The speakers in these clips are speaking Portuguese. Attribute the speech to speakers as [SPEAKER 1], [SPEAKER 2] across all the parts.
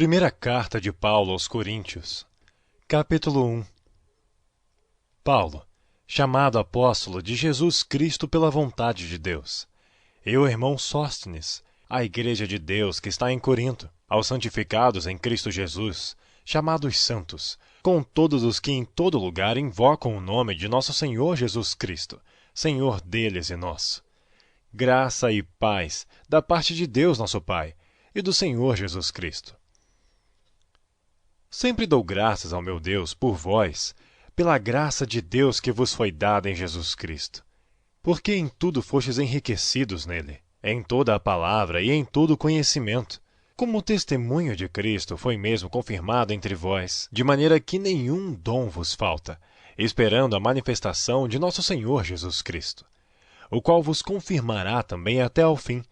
[SPEAKER 1] Primeira carta de Paulo aos Coríntios, capítulo 1. Paulo, chamado apóstolo de Jesus Cristo pela vontade de Deus, e o irmão Sóstenes, à igreja de Deus que está em Corinto, aos santificados em Cristo Jesus, chamados santos, com todos os que em todo lugar invocam o nome de nosso Senhor Jesus Cristo, Senhor deles e nosso. Graça e paz da parte de Deus nosso Pai e do Senhor Jesus Cristo. Sempre dou graças ao meu Deus por vós, pela graça de Deus que vos foi dada em Jesus Cristo. Porque em tudo fostes enriquecidos nele, em toda a palavra e em todo o conhecimento, como o testemunho de Cristo foi mesmo confirmado entre vós, de maneira que nenhum dom vos falta, esperando a manifestação de nosso Senhor Jesus Cristo, o qual vos confirmará também até ao fim,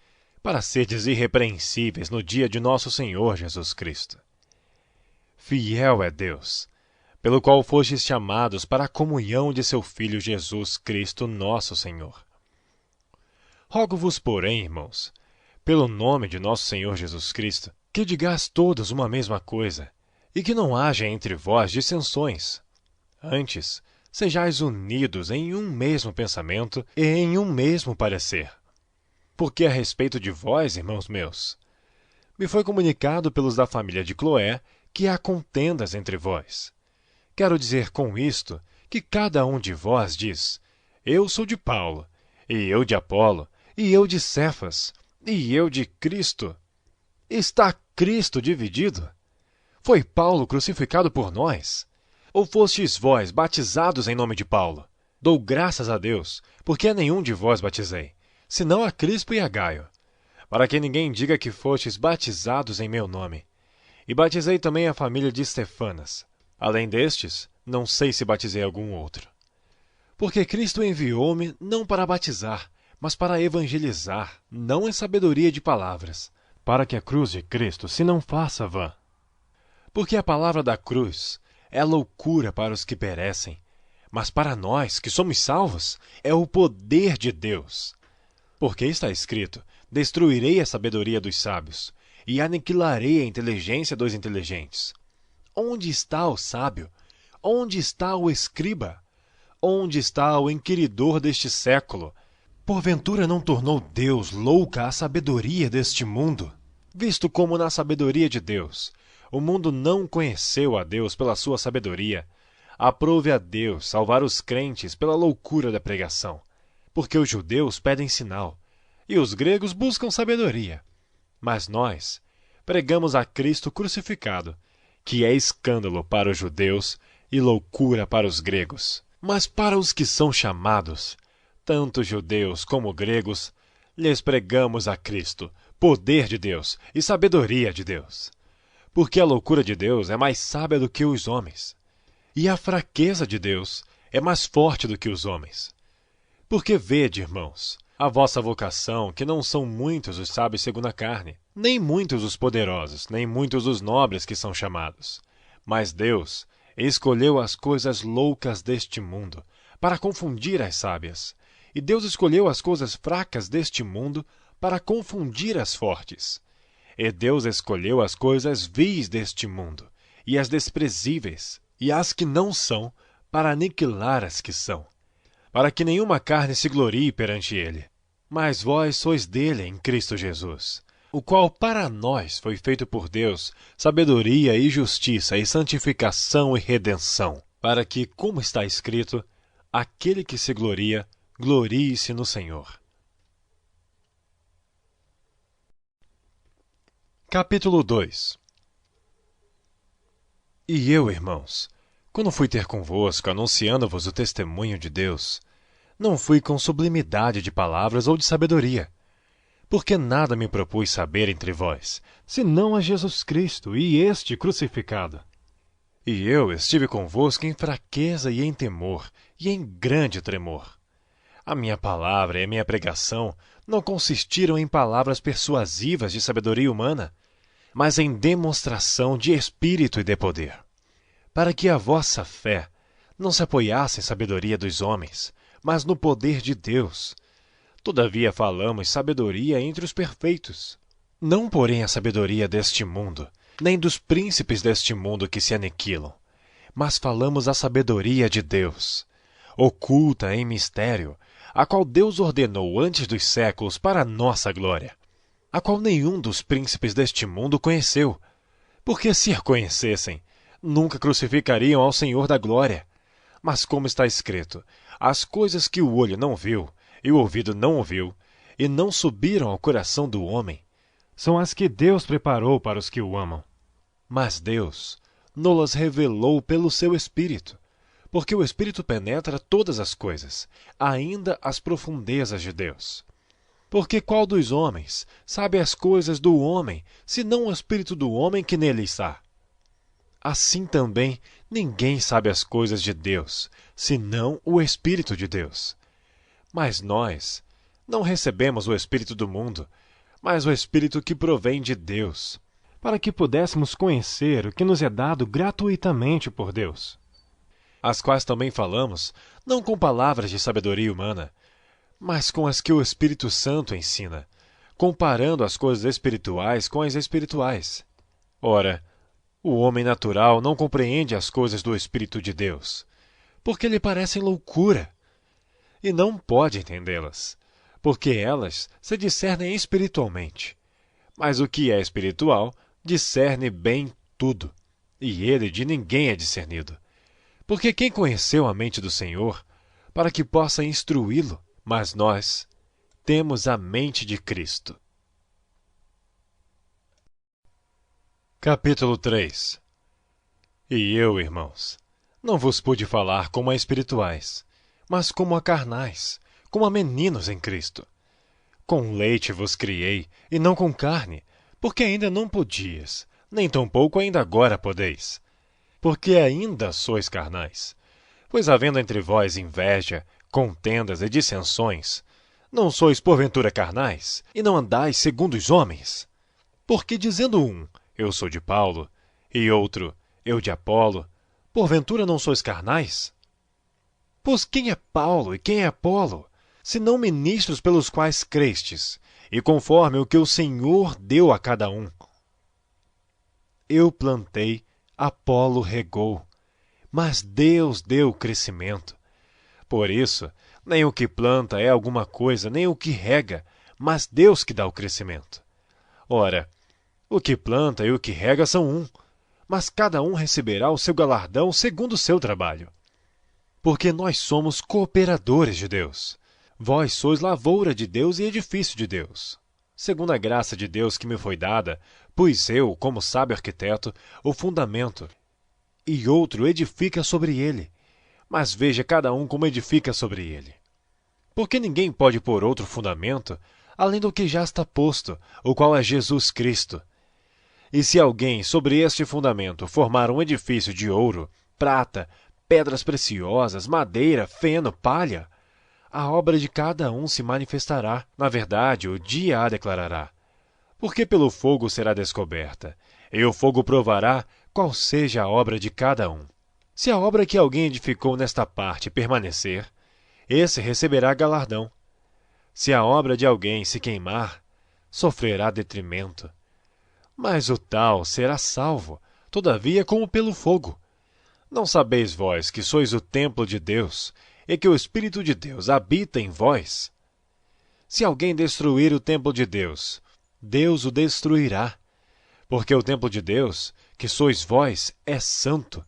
[SPEAKER 1] para serdes irrepreensíveis no dia de nosso Senhor Jesus Cristo. Fiel é Deus, pelo qual fostes chamados para a comunhão de seu Filho Jesus Cristo, nosso Senhor. Rogo-vos, porém, irmãos, pelo nome de nosso Senhor Jesus Cristo, que digais todos uma mesma coisa, e que não haja entre vós dissensões. Antes, sejais unidos em um mesmo pensamento e em um mesmo parecer. Porque a respeito de vós, irmãos meus, me foi comunicado pelos da família de Cloé que há contendas entre vós. Quero dizer com isto que cada um de vós diz: eu sou de Paulo, e eu de Apolo, e eu de Cefas, e eu de Cristo. Está Cristo dividido? Foi Paulo crucificado por nós? Ou fostes vós batizados em nome de Paulo? Dou graças a Deus, porque a nenhum de vós batizei, senão a Crispo e a Gaio, para que ninguém diga que fostes batizados em meu nome. E batizei também a família de Estefanas. Além destes, não sei se batizei algum outro. Porque Cristo enviou-me não para batizar, mas para evangelizar, não em sabedoria de palavras, para que a cruz de Cristo se não faça vã. Porque a palavra da cruz é loucura para os que perecem, mas para nós, que somos salvos, é o poder de Deus. Porque está escrito: destruirei a sabedoria dos sábios, e aniquilarei a inteligência dos inteligentes. Onde está o sábio? Onde está o escriba? Onde está o inquiridor deste século? Porventura não tornou Deus louca a sabedoria deste mundo? Visto como na sabedoria de Deus, o mundo não conheceu a Deus pela sua sabedoria, aprove a Deus salvar os crentes pela loucura da pregação. Porque os judeus pedem sinal, e os gregos buscam sabedoria. Mas nós pregamos a Cristo crucificado, que é escândalo para os judeus e loucura para os gregos. Mas para os que são chamados, tanto judeus como gregos, lhes pregamos a Cristo, poder de Deus e sabedoria de Deus. Porque a loucura de Deus é mais sábia do que os homens, e a fraqueza de Deus é mais forte do que os homens. Porque vede, irmãos, a vossa vocação, que não são muitos os sábios segundo a carne, nem muitos os poderosos, nem muitos os nobres que são chamados. Mas Deus escolheu as coisas loucas deste mundo, para confundir as sábias. E Deus escolheu as coisas fracas deste mundo, para confundir as fortes. E Deus escolheu as coisas vis deste mundo, e as desprezíveis, e as que não são, para aniquilar as que são, para que nenhuma carne se glorie perante ele. Mas vós sois dele em Cristo Jesus, o qual para nós foi feito por Deus sabedoria e justiça e santificação e redenção, para que, como está escrito, aquele que se gloria, glorie-se no Senhor. Capítulo 2. E eu, irmãos, quando fui ter convosco, anunciando-vos o testemunho de Deus, não fui com sublimidade de palavras ou de sabedoria, porque nada me propus saber entre vós, senão a Jesus Cristo e este crucificado. E eu estive convosco em fraqueza e em temor, e em grande tremor. A minha palavra e a minha pregação não consistiram em palavras persuasivas de sabedoria humana, mas em demonstração de espírito e de poder, para que a vossa fé não se apoiasse em sabedoria dos homens, mas no poder de Deus. Todavia falamos sabedoria entre os perfeitos, não porém a sabedoria deste mundo, nem dos príncipes deste mundo que se aniquilam, mas falamos a sabedoria de Deus, oculta em mistério, a qual Deus ordenou antes dos séculos para a nossa glória, a qual nenhum dos príncipes deste mundo conheceu, porque se a conhecessem, nunca crucificariam ao Senhor da glória. Mas como está escrito, as coisas que o olho não viu, e o ouvido não ouviu, e não subiram ao coração do homem, são as que Deus preparou para os que o amam. Mas Deus nos revelou pelo seu Espírito, porque o Espírito penetra todas as coisas, ainda as profundezas de Deus. Porque qual dos homens sabe as coisas do homem, senão o Espírito do homem que nele está? Assim também ninguém sabe as coisas de Deus, senão o Espírito de Deus. Mas nós não recebemos o Espírito do mundo, mas o Espírito que provém de Deus, para que pudéssemos conhecer o que nos é dado gratuitamente por Deus. As quais também falamos, não com palavras de sabedoria humana, mas com as que o Espírito Santo ensina, comparando as coisas espirituais com as espirituais. Ora, o homem natural não compreende as coisas do Espírito de Deus, porque lhe parecem loucura, e não pode entendê-las, porque elas se discernem espiritualmente. Mas o que é espiritual discerne bem tudo, e ele de ninguém é discernido. Porque quem conheceu a mente do Senhor, para que possa instruí-lo? Mas nós temos a mente de Cristo. Capítulo 3. E eu, irmãos, não vos pude falar como a espirituais, mas como a carnais, como a meninos em Cristo. Com leite vos criei, e não com carne, porque ainda não podias, nem tampouco ainda agora podeis. Porque ainda sois carnais. Pois havendo entre vós inveja, contendas e dissensões, não sois porventura carnais, e não andais segundo os homens? Porque dizendo um, eu sou de Paulo, e outro, eu de Apolo, porventura não sois carnais? Pois quem é Paulo e quem é Apolo, senão ministros pelos quais crestes, e conforme o que o Senhor deu a cada um? Eu plantei, Apolo regou, mas Deus deu o crescimento. Por isso, nem o que planta é alguma coisa, nem o que rega, mas Deus que dá o crescimento. Ora, o que planta e o que rega são um, mas cada um receberá o seu galardão segundo o seu trabalho. Porque nós somos cooperadores de Deus. Vós sois lavoura de Deus e edifício de Deus. Segundo a graça de Deus que me foi dada, pus eu, como sábio arquiteto, o fundamento, e outro edifica sobre ele. Mas veja cada um como edifica sobre ele. Porque ninguém pode pôr outro fundamento, além do que já está posto, o qual é Jesus Cristo. E se alguém sobre este fundamento formar um edifício de ouro, prata, pedras preciosas, madeira, feno, palha, a obra de cada um se manifestará. Na verdade, o dia a declarará. Porque pelo fogo será descoberta, e o fogo provará qual seja a obra de cada um. Se a obra que alguém edificou nesta parte permanecer, esse receberá galardão. Se a obra de alguém se queimar, sofrerá detrimento. Mas o tal será salvo, todavia como pelo fogo. Não sabeis vós que sois o templo de Deus, e que o Espírito de Deus habita em vós? Se alguém destruir o templo de Deus, Deus o destruirá. Porque o templo de Deus, que sois vós, é santo.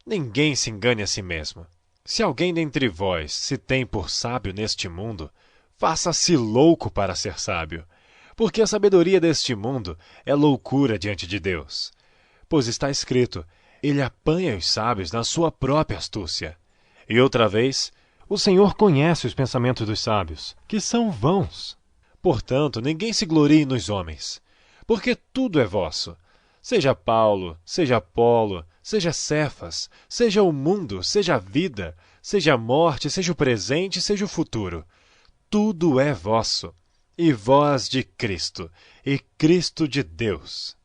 [SPEAKER 1] Ninguém se engane a si mesmo. Se alguém dentre vós se tem por sábio neste mundo, faça-se louco para ser sábio, porque a sabedoria deste mundo é loucura diante de Deus. Pois está escrito, ele apanha os sábios na sua própria astúcia. E outra vez, o Senhor conhece os pensamentos dos sábios, que são vãos. Portanto, ninguém se glorie nos homens, porque tudo é vosso. Seja Paulo, seja Apolo, seja Cefas, seja o mundo, seja a vida, seja a morte, seja o presente, seja o futuro. Tudo é vosso, e vós de Cristo, e Cristo de Deus.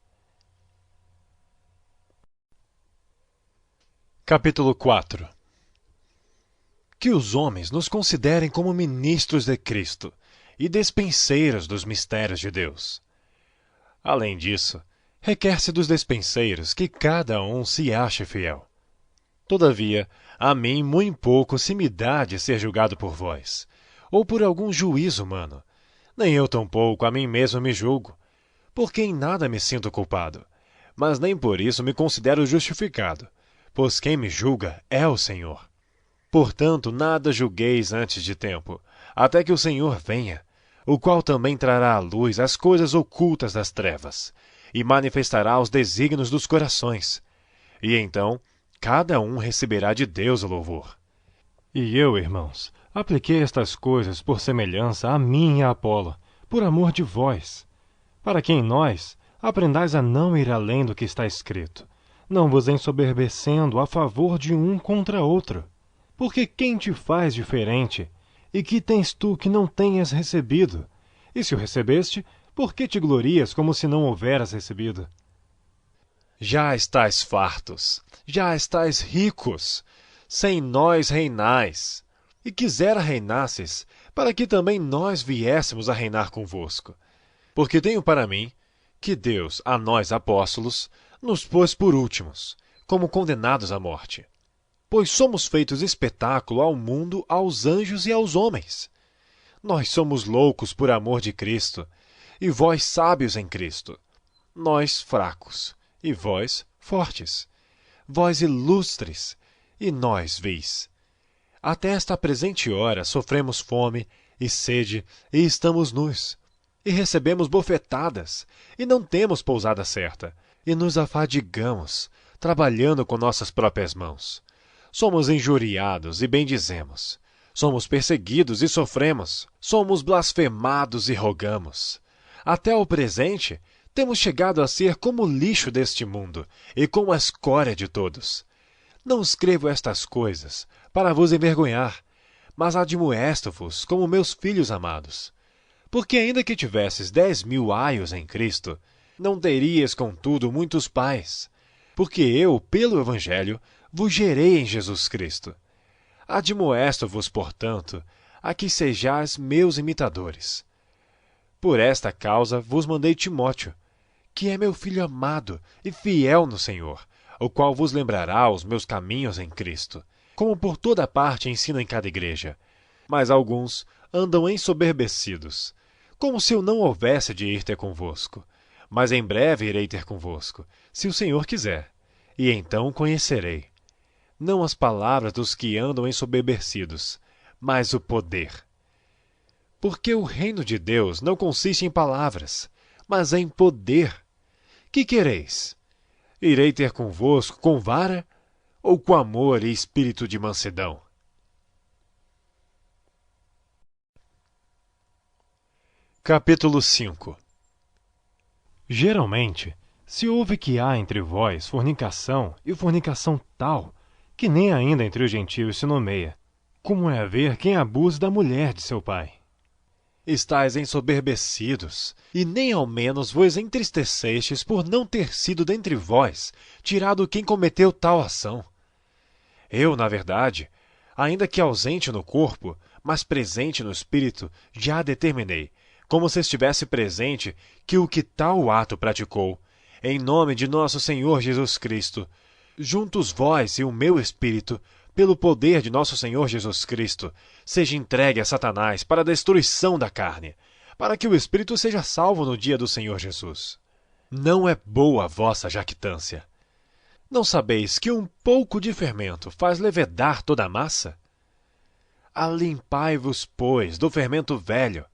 [SPEAKER 1] Capítulo 4. Que os homens nos considerem como ministros de Cristo e despenseiros dos mistérios de Deus. Além disso, Requer-se dos despenseiros que cada um se ache fiel. Todavia, a mim muito pouco se me dá de ser julgado por vós, ou por algum juízo humano. Nem eu tampouco a mim mesmo me julgo, porque em nada me sinto culpado, mas nem por isso me considero justificado, pois quem me julga é o Senhor. Portanto, nada julgueis antes de tempo, até que o Senhor venha, o qual também trará à luz as coisas ocultas das trevas, e manifestará os desígnios dos corações. E então, cada um receberá de Deus o louvor.
[SPEAKER 2] E eu, irmãos, apliquei estas coisas por semelhança a mim e a Apolo, por amor de vós, para que em nós aprendais a não ir além do que está escrito, não vos ensoberbecendo a favor de um contra outro. Porque quem te faz diferente? E que tens tu que não tenhas recebido? E se o recebeste, por que te glorias como se não houveras recebido?
[SPEAKER 1] Já estáis fartos, já estáis ricos, sem nós reinais. E quisera reinasses, para que também nós viéssemos a reinar convosco. Porque tenho para mim que Deus, a nós apóstolos, nos pôs por últimos, como condenados à morte. Pois somos feitos espetáculo ao mundo, aos anjos e aos homens. Nós somos loucos por amor de Cristo, e vós sábios em Cristo. Nós fracos, e vós fortes. Vós ilustres, e nós vis. Até esta presente hora sofremos fome e sede, e estamos nus. E recebemos bofetadas, e não temos pousada certa, e nos afadigamos, trabalhando com nossas próprias mãos. Somos injuriados e bendizemos. Somos perseguidos e sofremos. Somos blasfemados e rogamos. Até o presente, temos chegado a ser como o lixo deste mundo e como a escória de todos. Não escrevo estas coisas para vos envergonhar, mas admoesto-vos como meus filhos amados. Porque ainda que tivesses 10.000 aios em Cristo, não terias, contudo, muitos pais. Porque eu, pelo Evangelho, vos gerei em Jesus Cristo. Admoesto-vos, portanto, a que sejais meus imitadores. Por esta causa vos mandei Timóteo, que é meu filho amado e fiel no Senhor, o qual vos lembrará os meus caminhos em Cristo, como por toda parte ensino em cada igreja. Mas alguns andam ensoberbecidos, como se eu não houvesse de ir ter convosco. Mas em breve irei ter convosco, se o Senhor quiser, e então o conhecerei. Não as palavras dos que andam ensoberbecidos, mas o poder. Porque o reino de Deus não consiste em palavras, mas em poder. Que quereis? Irei ter convosco com vara ou com amor e espírito de mansidão? Capítulo 5.
[SPEAKER 2] Geralmente, se ouve que há entre vós fornicação, e fornicação tal, que nem ainda entre os gentios se nomeia, como é haver quem abuse da mulher de seu pai.
[SPEAKER 1] Estais ensoberbecidos, e nem ao menos vos entristecestes por não ter sido dentre vós tirado quem cometeu tal ação. Eu, na verdade, ainda que ausente no corpo, mas presente no espírito, já determinei, como se estivesse presente, que o que tal ato praticou, em nome de nosso Senhor Jesus Cristo, juntos vós e o meu espírito, pelo poder de nosso Senhor Jesus Cristo, seja entregue a Satanás para a destruição da carne, para que o espírito seja salvo no dia do Senhor Jesus. Não é boa a vossa jactância. Não sabeis que um pouco de fermento faz levedar toda a massa? Alimpai-vos, pois, do fermento velho,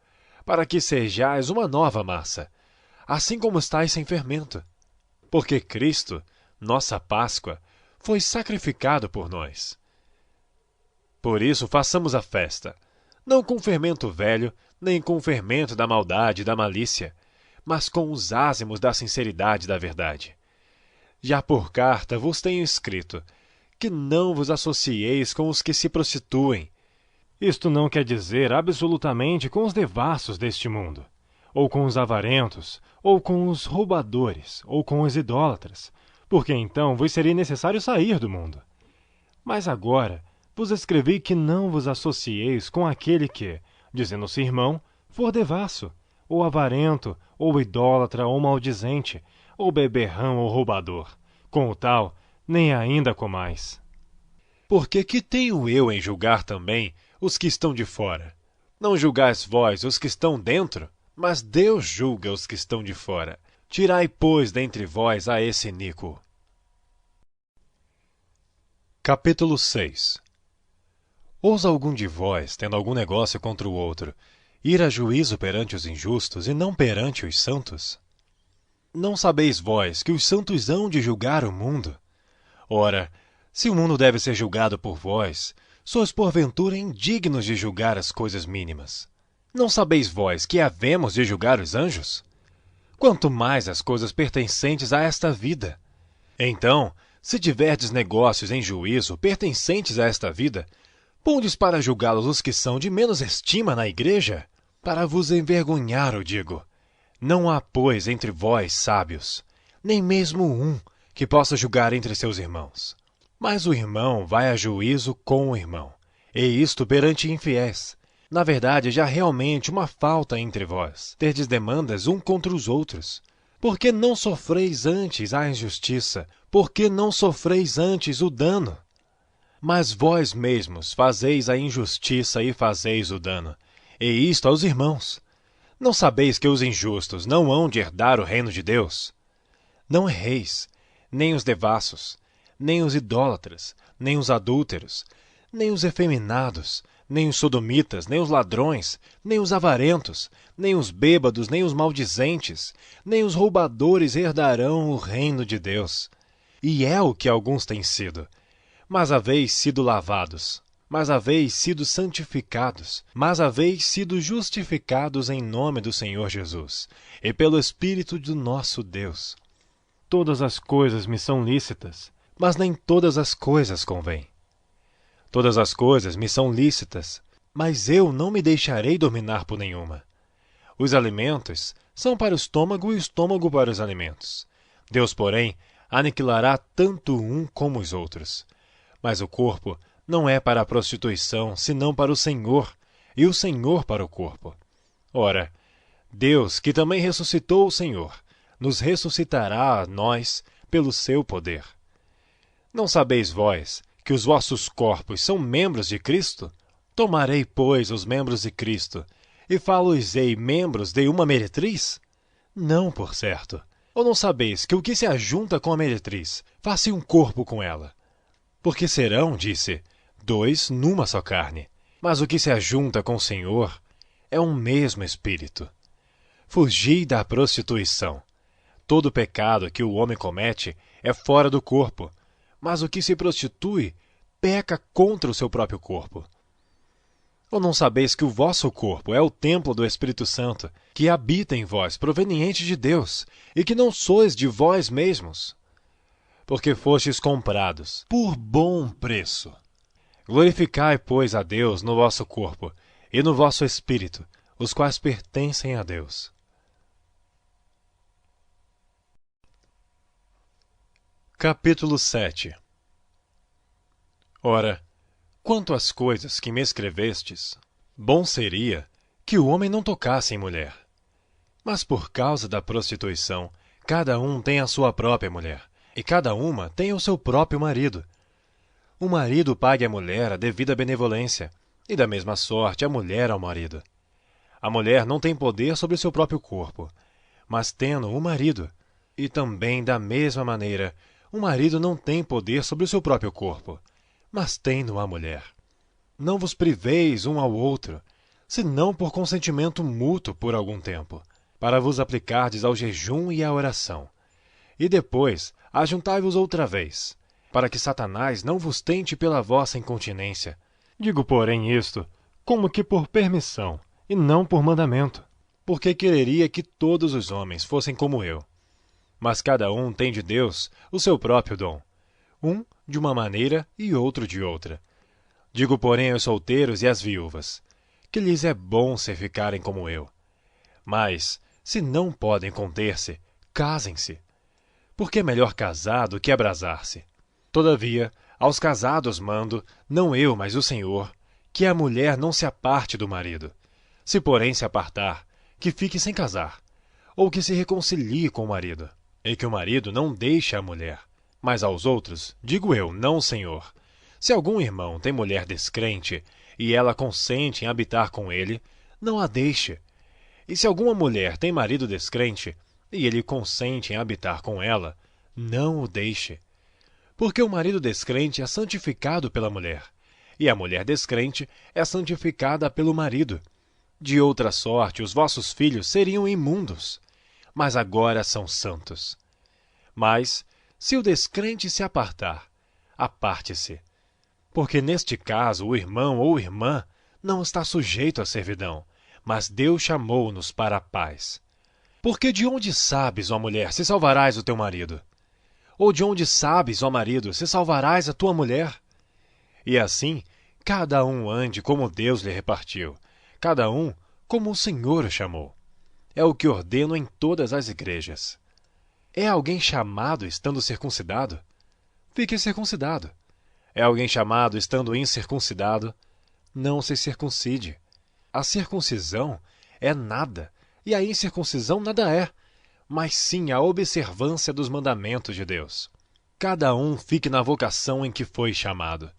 [SPEAKER 1] para que sejais uma nova massa, assim como estáis sem fermento. Porque Cristo, nossa Páscoa, foi sacrificado por nós. Por isso façamos a festa, não com fermento velho, nem com o fermento da maldade e da malícia, mas com os ázimos da sinceridade e da verdade. Já por carta vos tenho escrito, que não vos associeis com os que se prostituem.
[SPEAKER 2] Isto não quer dizer absolutamente com os devassos deste mundo, ou com os avarentos, ou com os roubadores, ou com os idólatras, porque então vos seria necessário sair do mundo. Mas agora vos escrevi que não vos associeis com aquele que, dizendo-se irmão, for devasso, ou avarento, ou idólatra, ou maldizente, ou beberrão, ou roubador. Com o tal, nem ainda comais.
[SPEAKER 1] Porque que tenho eu em julgar também os que estão de fora? Não julgais vós os que estão dentro, mas Deus julga os que estão de fora. Tirai, pois, dentre vós a esse iníquo. Capítulo 6. Ousa algum de vós, tendo algum negócio contra o outro, ir a juízo perante os injustos e não perante os santos? Não sabeis vós que os santos hão de julgar o mundo? Ora, se o mundo deve ser julgado por vós, sois porventura indignos de julgar as coisas mínimas. Não sabeis vós que havemos de julgar os anjos? Quanto mais as coisas pertencentes a esta vida. Então, se tiverdes negócios em juízo pertencentes a esta vida, pondes para julgá-los os que são de menos estima na igreja? Para vos envergonhar, eu digo. Não há, pois, entre vós sábios, nem mesmo um que possa julgar entre seus irmãos. Mas o irmão vai a juízo com o irmão, e isto perante infiéis. Na verdade, já realmente uma falta entre vós, terdes demandas um contra os outros. Por que não sofreis antes a injustiça? Por que não sofreis antes o dano? Mas vós mesmos fazeis a injustiça e fazeis o dano, e isto aos irmãos. Não sabeis que os injustos não hão de herdar o reino de Deus? Não erreis, nem os devassos, nem os idólatras, nem os adúlteros, nem os efeminados, nem os sodomitas, nem os ladrões, nem os avarentos, nem os bêbados, nem os maldizentes, nem os roubadores herdarão o reino de Deus. E é o que alguns têm sido. Mas haveis sido lavados, mas haveis sido santificados, mas haveis sido justificados em nome do Senhor Jesus, e pelo Espírito do nosso Deus.
[SPEAKER 2] Todas as coisas me são lícitas,
[SPEAKER 1] mas nem todas as coisas convêm. Todas as coisas me são lícitas, mas eu não me deixarei dominar por nenhuma. Os alimentos são para o estômago e o estômago para os alimentos. Deus, porém, aniquilará tanto um como os outros. Mas o corpo não é para a prostituição, senão para o Senhor, e o Senhor para o corpo. Ora, Deus, que também ressuscitou o Senhor, nos ressuscitará a nós pelo seu poder. Não sabeis vós que os vossos corpos são membros de Cristo? Tomarei, pois, os membros de Cristo, e falo-os-ei membros de uma meretriz? Não, por certo. Ou não sabeis que o que se ajunta com a meretriz, faz-se um corpo com ela? Porque serão, disse, dois numa só carne. Mas o que se ajunta com o Senhor é um mesmo espírito. Fugi da prostituição. Todo pecado que o homem comete é fora do corpo, mas o que se prostitui peca contra o seu próprio corpo. Ou não sabeis que o vosso corpo é o templo do Espírito Santo, que habita em vós, proveniente de Deus, e que não sois de vós mesmos? Porque fostes comprados por bom preço. Glorificai, pois, a Deus no vosso corpo e no vosso espírito, os quais pertencem a Deus. Capítulo 7. Ora, quanto às coisas que me escrevestes, bom seria que o homem não tocasse em mulher. Mas por causa da prostituição, cada um tem a sua própria mulher, e cada uma tem o seu próprio marido. O marido pague à mulher a devida benevolência, e da mesma sorte a mulher ao marido. A mulher não tem poder sobre o seu próprio corpo, mas tendo o marido, e também da mesma maneira, o marido não tem poder sobre o seu próprio corpo, mas tem-no a mulher. Não vos priveis um ao outro, senão por consentimento mútuo por algum tempo, para vos aplicardes ao jejum e à oração. E depois ajuntai-vos outra vez, para que Satanás não vos tente pela vossa incontinência.
[SPEAKER 2] Digo, porém, isto como que por permissão, e não por mandamento.
[SPEAKER 1] Porque quereria que todos os homens fossem como eu. Mas cada um tem de Deus o seu próprio dom, um de uma maneira e outro de outra. Digo, porém, aos solteiros e às viúvas, que lhes é bom se ficarem como eu. Mas, se não podem conter-se, casem-se. Porque é melhor casar do que abrasar-se. Todavia, aos casados mando, não eu, mas o Senhor, que a mulher não se aparte do marido. Se, porém, se apartar, que fique sem casar, ou que se reconcilie com o marido, e que o marido não deixe a mulher. Mas aos outros, digo eu, não o Senhor. Se algum irmão tem mulher descrente, e ela consente em habitar com ele, não a deixe. E se alguma mulher tem marido descrente, e ele consente em habitar com ela, não o deixe. Porque o marido descrente é santificado pela mulher, e a mulher descrente é santificada pelo marido. De outra sorte, os vossos filhos seriam imundos, mas agora são santos. Mas, se o descrente se apartar, aparte-se. Porque neste caso o irmão ou irmã não está sujeito à servidão, mas Deus chamou-nos para a paz. Porque de onde sabes, ó mulher, se salvarás o teu marido? Ou de onde sabes, ó marido, se salvarás a tua mulher? E assim, cada um ande como Deus lhe repartiu, cada um como o Senhor o chamou. É o que ordeno em todas as igrejas. É alguém chamado estando circuncidado? Fique circuncidado. É alguém chamado estando incircuncidado? Não se circuncide. A circuncisão é nada, e a incircuncisão nada é, mas sim a observância dos mandamentos de Deus. Cada um fique na vocação em que foi chamado.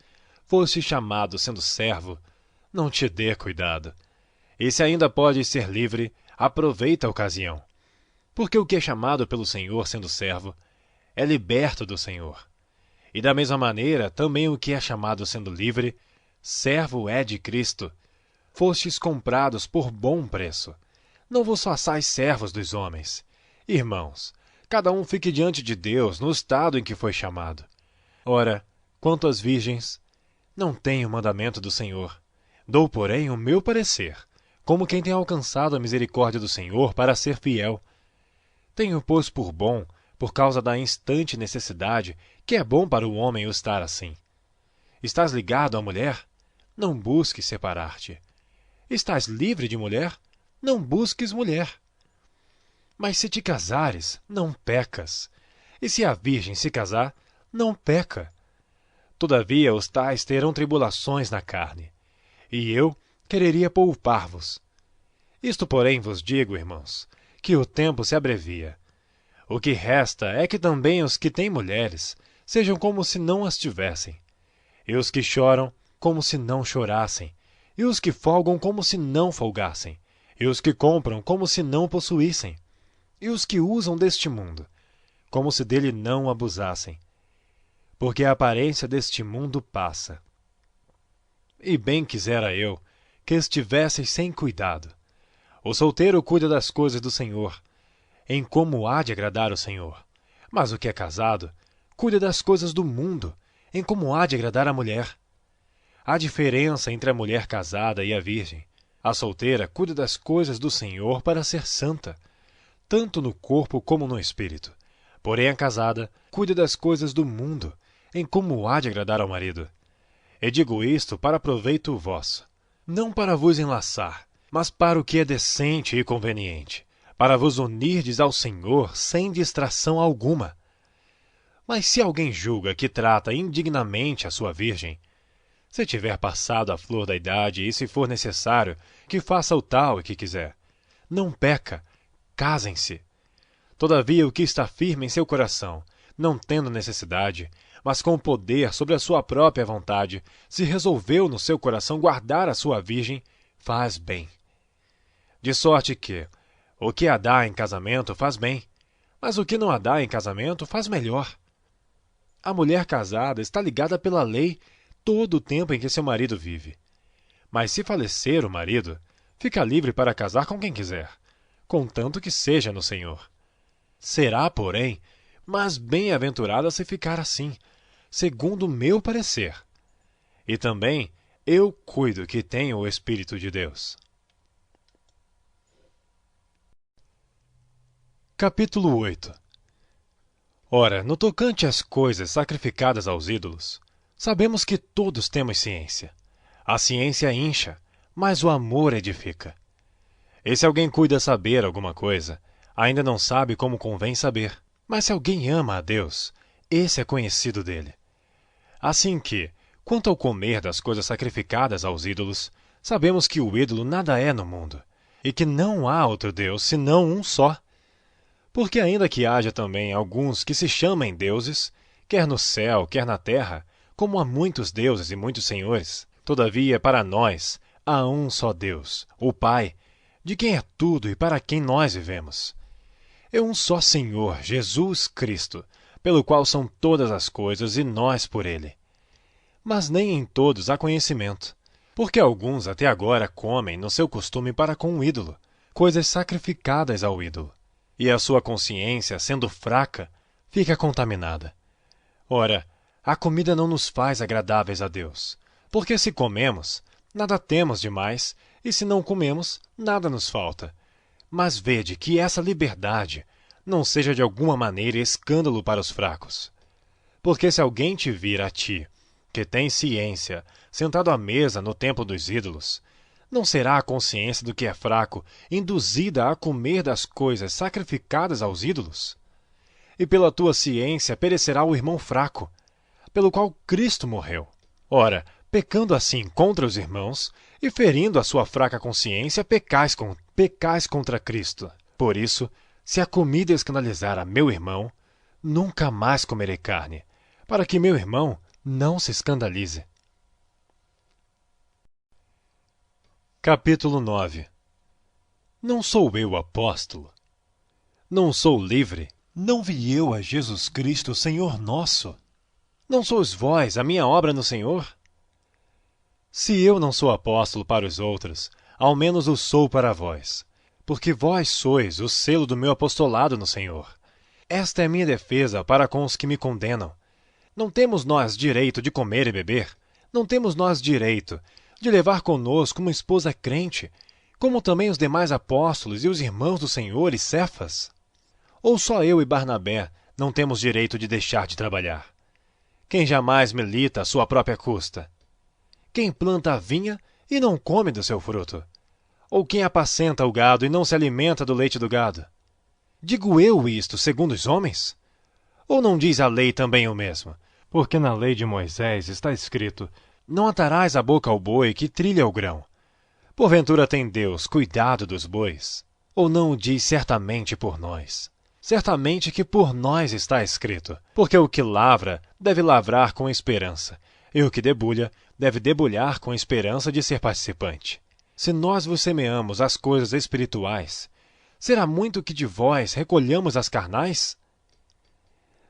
[SPEAKER 1] Foste chamado sendo servo, não te dê cuidado. E se ainda podes ser livre, aproveita a ocasião. Porque o que é chamado pelo Senhor sendo servo, é liberto do Senhor. E da mesma maneira, também o que é chamado sendo livre, servo é de Cristo. Fostes comprados por bom preço. Não vos façais servos dos homens. Irmãos, cada um fique diante de Deus no estado em que foi chamado. Ora, quanto às virgens, não tenho mandamento do Senhor. Dou, porém, o meu parecer, como quem tem alcançado a misericórdia do Senhor para ser fiel. Tenho, pois, por bom, por causa da instante necessidade, que é bom para o homem o estar assim. Estás ligado à mulher? Não busques separar-te. Estás livre de mulher? Não busques mulher. Mas se te casares, não pecas. E se a virgem se casar, não peca. Todavia os tais terão tribulações na carne. E eu quereria poupar-vos. Isto, porém, vos digo, irmãos, que o tempo se abrevia. O que resta é que também os que têm mulheres sejam como se não as tivessem, e os que choram como se não chorassem, e os que folgam como se não folgassem, e os que compram como se não possuíssem, e os que usam deste mundo, como se dele não abusassem. Porque a aparência deste mundo passa. E bem quisera eu que estivesseis sem cuidado. O solteiro cuida das coisas do Senhor, em como há de agradar o Senhor. Mas o que é casado cuida das coisas do mundo, em como há de agradar a mulher. Há diferença entre a mulher casada e a virgem. A solteira cuida das coisas do Senhor para ser santa, tanto no corpo como no espírito. Porém a casada cuida das coisas do mundo, em como há de agradar ao marido. E digo isto para proveito vosso, não para vos enlaçar, mas para o que é decente e conveniente, para vos unirdes ao Senhor sem distração alguma. Mas se alguém julga que trata indignamente a sua virgem, se tiver passado a flor da idade e se for necessário que faça o tal e que quiser, não peca, casem-se. Todavia o que está firme em seu coração, não tendo necessidade, mas com poder sobre a sua própria vontade, se resolveu no seu coração guardar a sua virgem, faz bem. De sorte que, o que a dá em casamento faz bem, mas o que não a dá em casamento faz melhor. A mulher casada está ligada pela lei todo o tempo em que seu marido vive. Mas se falecer o marido, fica livre para casar com quem quiser, contanto que seja no Senhor. Será, porém, mas bem-aventurada se ficar assim, segundo o meu parecer. E também eu cuido que tenho o Espírito de Deus. Capítulo 8. Ora, no tocante às coisas sacrificadas aos ídolos, sabemos que todos temos ciência. A ciência incha, mas o amor edifica. E se alguém cuida saber alguma coisa, ainda não sabe como convém saber. Mas se alguém ama a Deus, esse é conhecido dele. Assim que, quanto ao comer das coisas sacrificadas aos ídolos, sabemos que o ídolo nada é no mundo, e que não há outro Deus senão um só. Porque ainda que haja também alguns que se chamem deuses, quer no céu, quer na terra, como há muitos deuses e muitos senhores, todavia para nós há um só Deus, o Pai, de quem é tudo e para quem nós vivemos. É um só Senhor, Jesus Cristo, pelo qual são todas as coisas e nós por ele. Mas nem em todos há conhecimento, porque alguns até agora comem no seu costume para com o ídolo, coisas sacrificadas ao ídolo, e a sua consciência, sendo fraca, fica contaminada. Ora, a comida não nos faz agradáveis a Deus, porque se comemos, nada temos demais, e se não comemos, nada nos falta. Mas vede que essa liberdade não seja de alguma maneira escândalo para os fracos. Porque se alguém te vir a ti, que tem ciência, sentado à mesa no templo dos ídolos, não será a consciência do que é fraco induzida a comer das coisas sacrificadas aos ídolos? E pela tua ciência perecerá o irmão fraco, pelo qual Cristo morreu. Ora, pecando assim contra os irmãos, e ferindo a sua fraca consciência, pecais contra Cristo. Por isso, se a comida escandalizar a meu irmão, nunca mais comerei carne, para que meu irmão não se escandalize. Capítulo 9. Não sou eu apóstolo? Não sou livre? Não vi eu a Jesus Cristo, Senhor nosso? Não sois vós a minha obra no Senhor? Se eu não sou apóstolo para os outros, ao menos o sou para vós, porque vós sois o selo do meu apostolado no Senhor. Esta é a minha defesa para com os que me condenam. Não temos nós direito de comer e beber? Não temos nós direito de levar conosco uma esposa crente, como também os demais apóstolos e os irmãos do Senhor e Cefas? Ou só eu e Barnabé não temos direito de deixar de trabalhar? Quem jamais milita à sua própria custa? Quem planta a vinha e não come do seu fruto? Ou quem apacenta o gado e não se alimenta do leite do gado? Digo eu isto segundo os homens? Ou não diz a lei também o mesmo?
[SPEAKER 2] Porque na lei de Moisés está escrito:
[SPEAKER 1] não atarás a boca ao boi que trilha o grão. Porventura tem Deus cuidado dos bois? Ou não o diz certamente por nós? Certamente que por nós está escrito, porque o que lavra deve lavrar com esperança, e o que debulha deve debulhar com esperança de ser participante. Se nós vos semeamos as coisas espirituais, será muito que de vós recolhamos as carnais?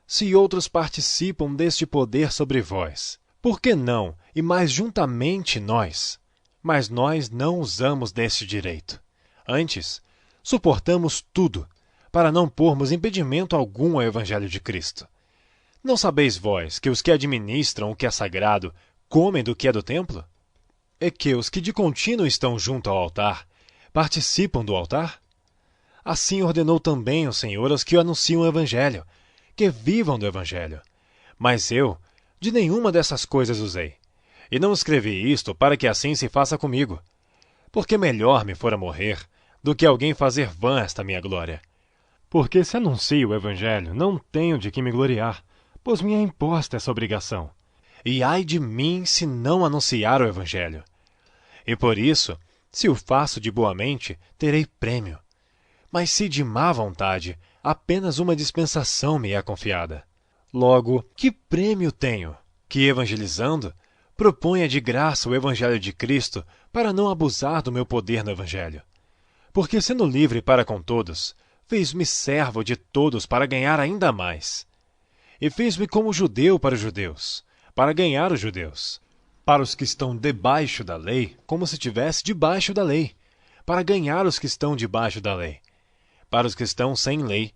[SPEAKER 1] Se outros participam deste poder sobre vós, por que não, e mais juntamente nós? Mas nós não usamos deste direito. Antes, suportamos tudo, para não pormos impedimento algum ao Evangelho de Cristo. Não sabeis vós que os que administram o que é sagrado comem do que é do templo? E que os que de contínuo estão junto ao altar participam do altar? Assim ordenou também o Senhor aos que anunciam o Evangelho, que vivam do Evangelho. Mas eu de nenhuma dessas coisas usei. E não escrevi isto para que assim se faça comigo. Porque melhor me fora morrer do que alguém fazer vã esta minha glória.
[SPEAKER 2] Porque se anuncio o Evangelho, não tenho de que me gloriar, pois me é imposta essa obrigação.
[SPEAKER 1] E ai de mim se não anunciar o Evangelho. E por isso, se o faço de boa mente, terei prêmio. Mas se de má vontade, apenas uma dispensação me é confiada. Logo, que prêmio tenho? Que, evangelizando, proponha de graça o Evangelho de Cristo para não abusar do meu poder no Evangelho. Porque, sendo livre para com todos, fez-me servo de todos para ganhar ainda mais. E fez-me como judeu para os judeus, para ganhar os judeus. Para os que estão debaixo da lei, como se estivesse debaixo da lei, para ganhar os que estão debaixo da lei. Para os que estão sem lei,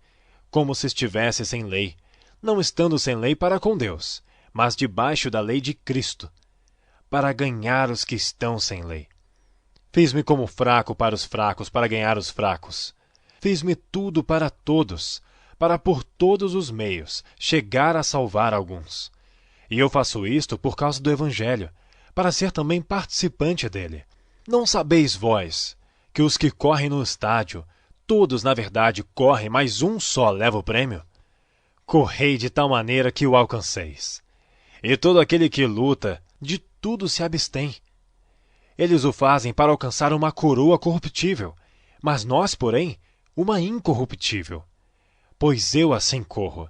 [SPEAKER 1] como se estivesse sem lei, não estando sem lei para com Deus, mas debaixo da lei de Cristo, para ganhar os que estão sem lei. Fiz-me como fraco para os fracos, para ganhar os fracos. Fiz-me tudo para todos, para por todos os meios chegar a salvar alguns. E eu faço isto por causa do Evangelho, para ser também participante dele. Não sabeis vós que os que correm no estádio, todos na verdade correm, mas um só leva o prêmio? Correi de tal maneira que o alcanceis. E todo aquele que luta, de tudo se abstém. Eles o fazem para alcançar uma coroa corruptível, mas nós, porém, uma incorruptível. Pois eu assim corro,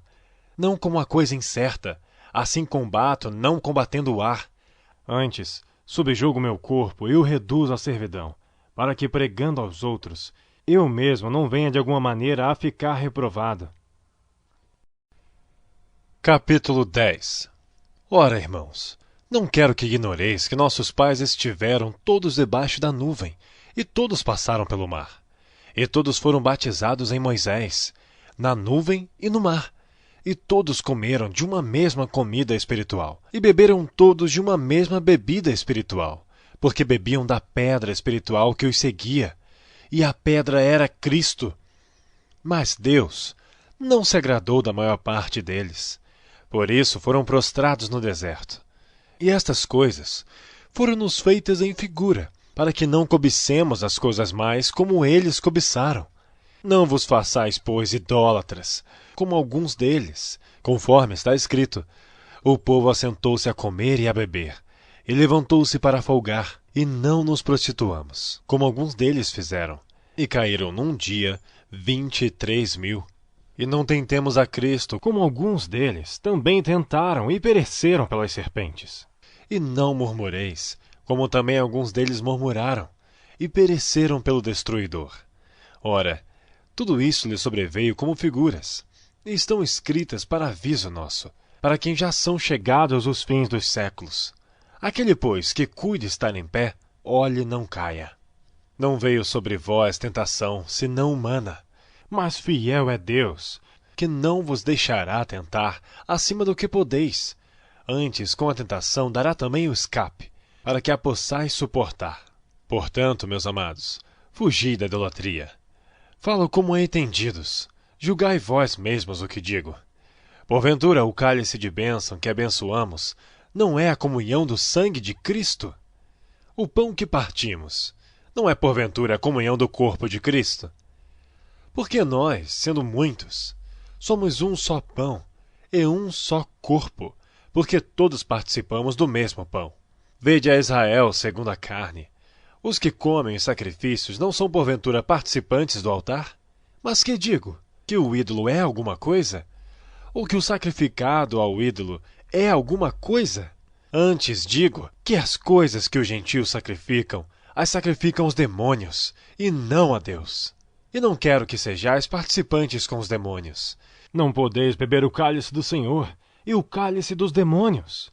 [SPEAKER 1] não como a coisa incerta, assim combato, não combatendo o ar.
[SPEAKER 2] Antes, subjugo meu corpo e o reduzo à servidão, para que, pregando aos outros, eu mesmo não venha de alguma maneira a ficar reprovado.
[SPEAKER 1] Capítulo 10. Ora, irmãos, não quero que ignoreis que nossos pais estiveram todos debaixo da nuvem, e todos passaram pelo mar. E todos foram batizados em Moisés, na nuvem e no mar. E todos comeram de uma mesma comida espiritual, e beberam todos de uma mesma bebida espiritual, porque bebiam da pedra espiritual que os seguia, e a pedra era Cristo. Mas Deus não se agradou da maior parte deles. Por isso foram prostrados no deserto. E estas coisas foram-nos feitas em figura, para que não cobicemos as coisas mais como eles cobiçaram. Não vos façais, pois, idólatras, como alguns deles, conforme está escrito: o povo assentou-se a comer e a beber, e levantou-se para folgar, e não nos prostituamos, como alguns deles fizeram. E caíram num dia 23.000. E não tentemos a Cristo,
[SPEAKER 2] Como alguns deles também tentaram e pereceram pelas serpentes.
[SPEAKER 1] e não murmureis, como também alguns deles murmuraram, e pereceram pelo destruidor. Ora, tudo isso lhes sobreveio como figuras, e estão escritas para aviso nosso, para quem já são chegados os fins dos séculos. Aquele, pois, que cuide estar em pé, olhe não caia. Não veio sobre vós tentação, senão humana,
[SPEAKER 2] Mas fiel é Deus,
[SPEAKER 1] que não vos deixará tentar acima do que podeis. Antes, com a tentação, dará também o escape, para que a possais suportar. Portanto, meus amados, fugi da idolatria. Falo como entendidos. Julgai vós mesmos o que digo. Porventura, o cálice de bênção que abençoamos não é a comunhão do sangue de Cristo? O pão que partimos não é porventura a comunhão do corpo de Cristo? Porque nós, sendo muitos, somos um só pão e um só corpo, porque todos participamos do mesmo pão. Vede a Israel segundo a carne. Os que comem os sacrifícios não são porventura participantes do altar? Mas que digo? Que o ídolo é alguma coisa? Ou que o sacrificado ao ídolo é alguma coisa? Antes digo que as coisas que os gentios sacrificam, as sacrificam os demônios, e não a Deus. E não quero que sejais participantes com os demônios.
[SPEAKER 2] não podeis beber o cálice do Senhor e o cálice dos demônios.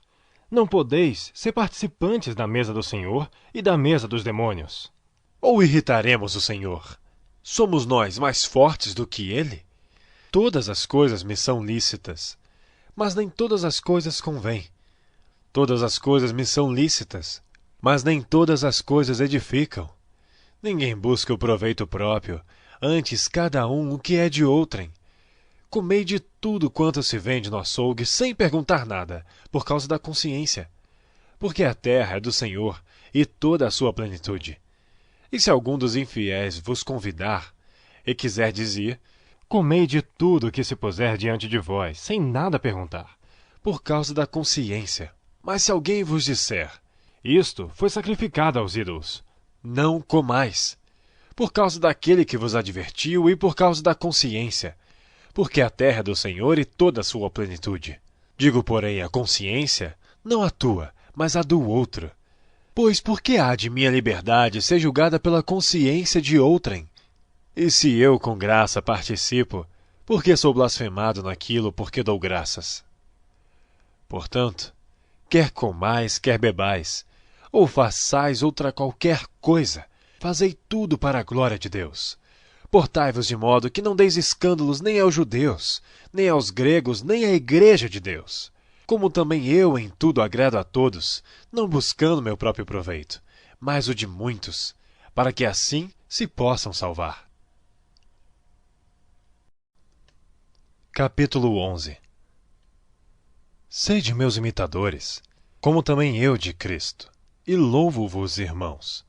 [SPEAKER 2] Não podeis ser participantes da mesa do Senhor e da mesa dos demônios.
[SPEAKER 1] Ou irritaremos o Senhor? Somos nós mais fortes do que Ele? Todas as coisas me são lícitas, mas nem todas as coisas convêm. Todas as coisas me são lícitas, mas nem todas as coisas edificam. Ninguém busca o proveito próprio, antes cada um o que é de outrem. Comei de tudo quanto se vende no açougue sem perguntar nada, por causa da consciência. Porque a terra é do Senhor e toda a sua plenitude. E se algum dos infiéis vos convidar e quiser dizer:
[SPEAKER 2] Comei de tudo que se puser diante de vós, sem nada perguntar.
[SPEAKER 1] por causa da consciência. Mas se alguém vos disser:
[SPEAKER 2] Isto foi sacrificado aos ídolos,
[SPEAKER 1] não comais, por causa daquele que vos advertiu e por causa da consciência, porque a terra é do Senhor e toda a sua plenitude. Digo, porém, a consciência, não a tua, mas a do outro. Pois por que há de minha liberdade ser julgada pela consciência de outrem? E se eu com graça participo, por que sou blasfemado naquilo por que dou graças? Portanto, quer comais, quer bebais, ou façais outra qualquer coisa, fazei tudo para a glória de Deus. Portai-vos de modo que não deis escândalos nem aos judeus, nem aos gregos, nem à igreja de Deus. Como também eu em tudo agrado a todos, não buscando meu próprio proveito, mas o de muitos, para que assim se possam salvar. Capítulo 11. Sede meus imitadores, como também eu de Cristo, e louvo-vos, irmãos,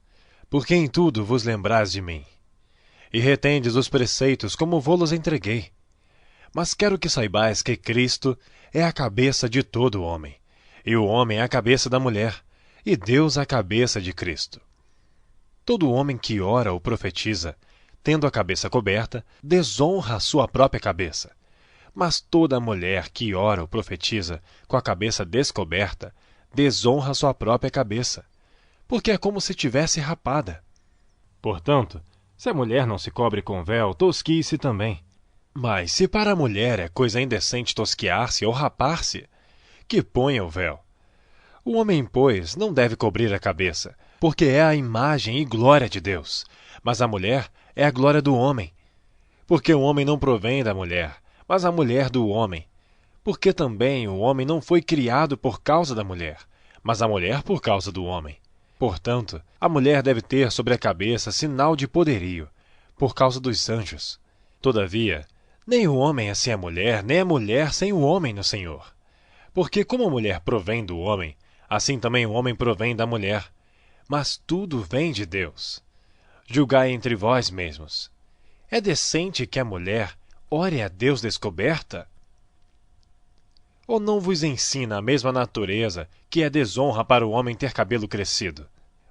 [SPEAKER 1] porque em tudo vos lembrais de mim, e retendes os preceitos como vô-los entreguei. Mas quero que saibais que Cristo é a cabeça de todo homem, e o homem é a cabeça da mulher, e Deus a cabeça de Cristo. Todo homem que ora ou profetiza tendo a cabeça coberta, desonra a sua própria cabeça. Mas toda mulher que ora ou profetiza com a cabeça descoberta, desonra a sua própria cabeça, porque é como se tivesse rapada.
[SPEAKER 2] Portanto, se a mulher não se cobre com véu, tosquie-se também.
[SPEAKER 1] Mas se para a mulher é coisa indecente tosquiar-se ou rapar-se, que ponha o véu. O homem, pois, não deve cobrir a cabeça, porque é a imagem e glória de Deus, mas a mulher é a glória do homem. Porque o homem não provém da mulher, mas a mulher do homem. Porque também o homem não foi criado por causa da mulher, mas a mulher por causa do homem. Portanto, a mulher deve ter sobre a cabeça sinal de poderio, por causa dos anjos. Todavia, nem o homem é sem a mulher, nem a mulher sem o homem no Senhor. Porque como a mulher provém do homem, assim também o homem provém da mulher. Mas tudo vem de Deus. Julgai entre vós mesmos. É decente que a mulher ore a Deus descoberta? Ou não vos ensina a mesma natureza que é desonra para o homem ter cabelo crescido?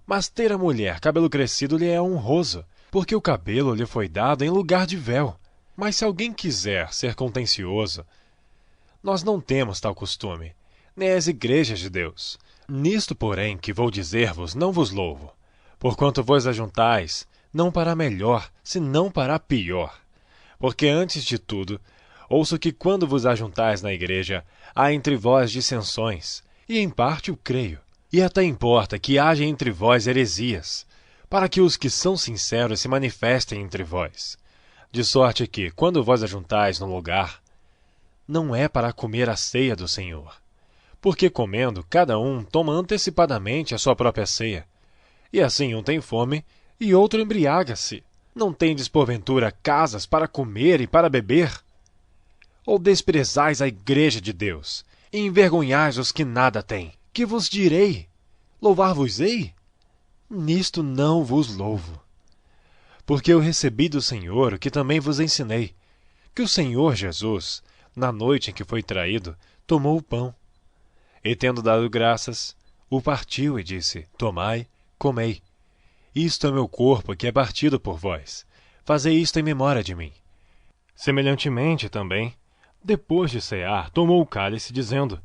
[SPEAKER 1] Mas ter a mulher cabelo crescido lhe é honroso, porque o cabelo lhe foi dado em lugar de véu. Mas se alguém quiser ser contencioso, nós não temos tal costume, nem as igrejas de Deus. Nisto, porém, que vou dizer-vos, não vos louvo, porquanto vos ajuntais, não para melhor, senão para pior. Porque antes de tudo, ouço que quando vos ajuntais na igreja, há entre vós dissensões, e em parte o creio. E até importa que haja entre vós heresias, para que os que são sinceros se manifestem entre vós. De sorte que, quando vós ajuntais num lugar, não é para comer a ceia do Senhor. Porque comendo, cada um toma antecipadamente a sua própria ceia. E assim um tem fome, e outro embriaga-se. Não tendes, porventura, casas para comer e para beber? Ou desprezais a igreja de Deus, e envergonhais os que nada têm? Que vos direi? Louvar-vos-ei? Nisto não vos louvo. Porque eu recebi do Senhor o que também vos ensinei, que o Senhor Jesus, na noite em que foi traído, tomou o pão. E tendo dado graças, o partiu e disse: Tomai, comei. Isto é meu corpo que é partido por vós. Fazei isto em memória de mim.
[SPEAKER 2] Semelhantemente também, depois de cear, tomou o cálice, dizendo: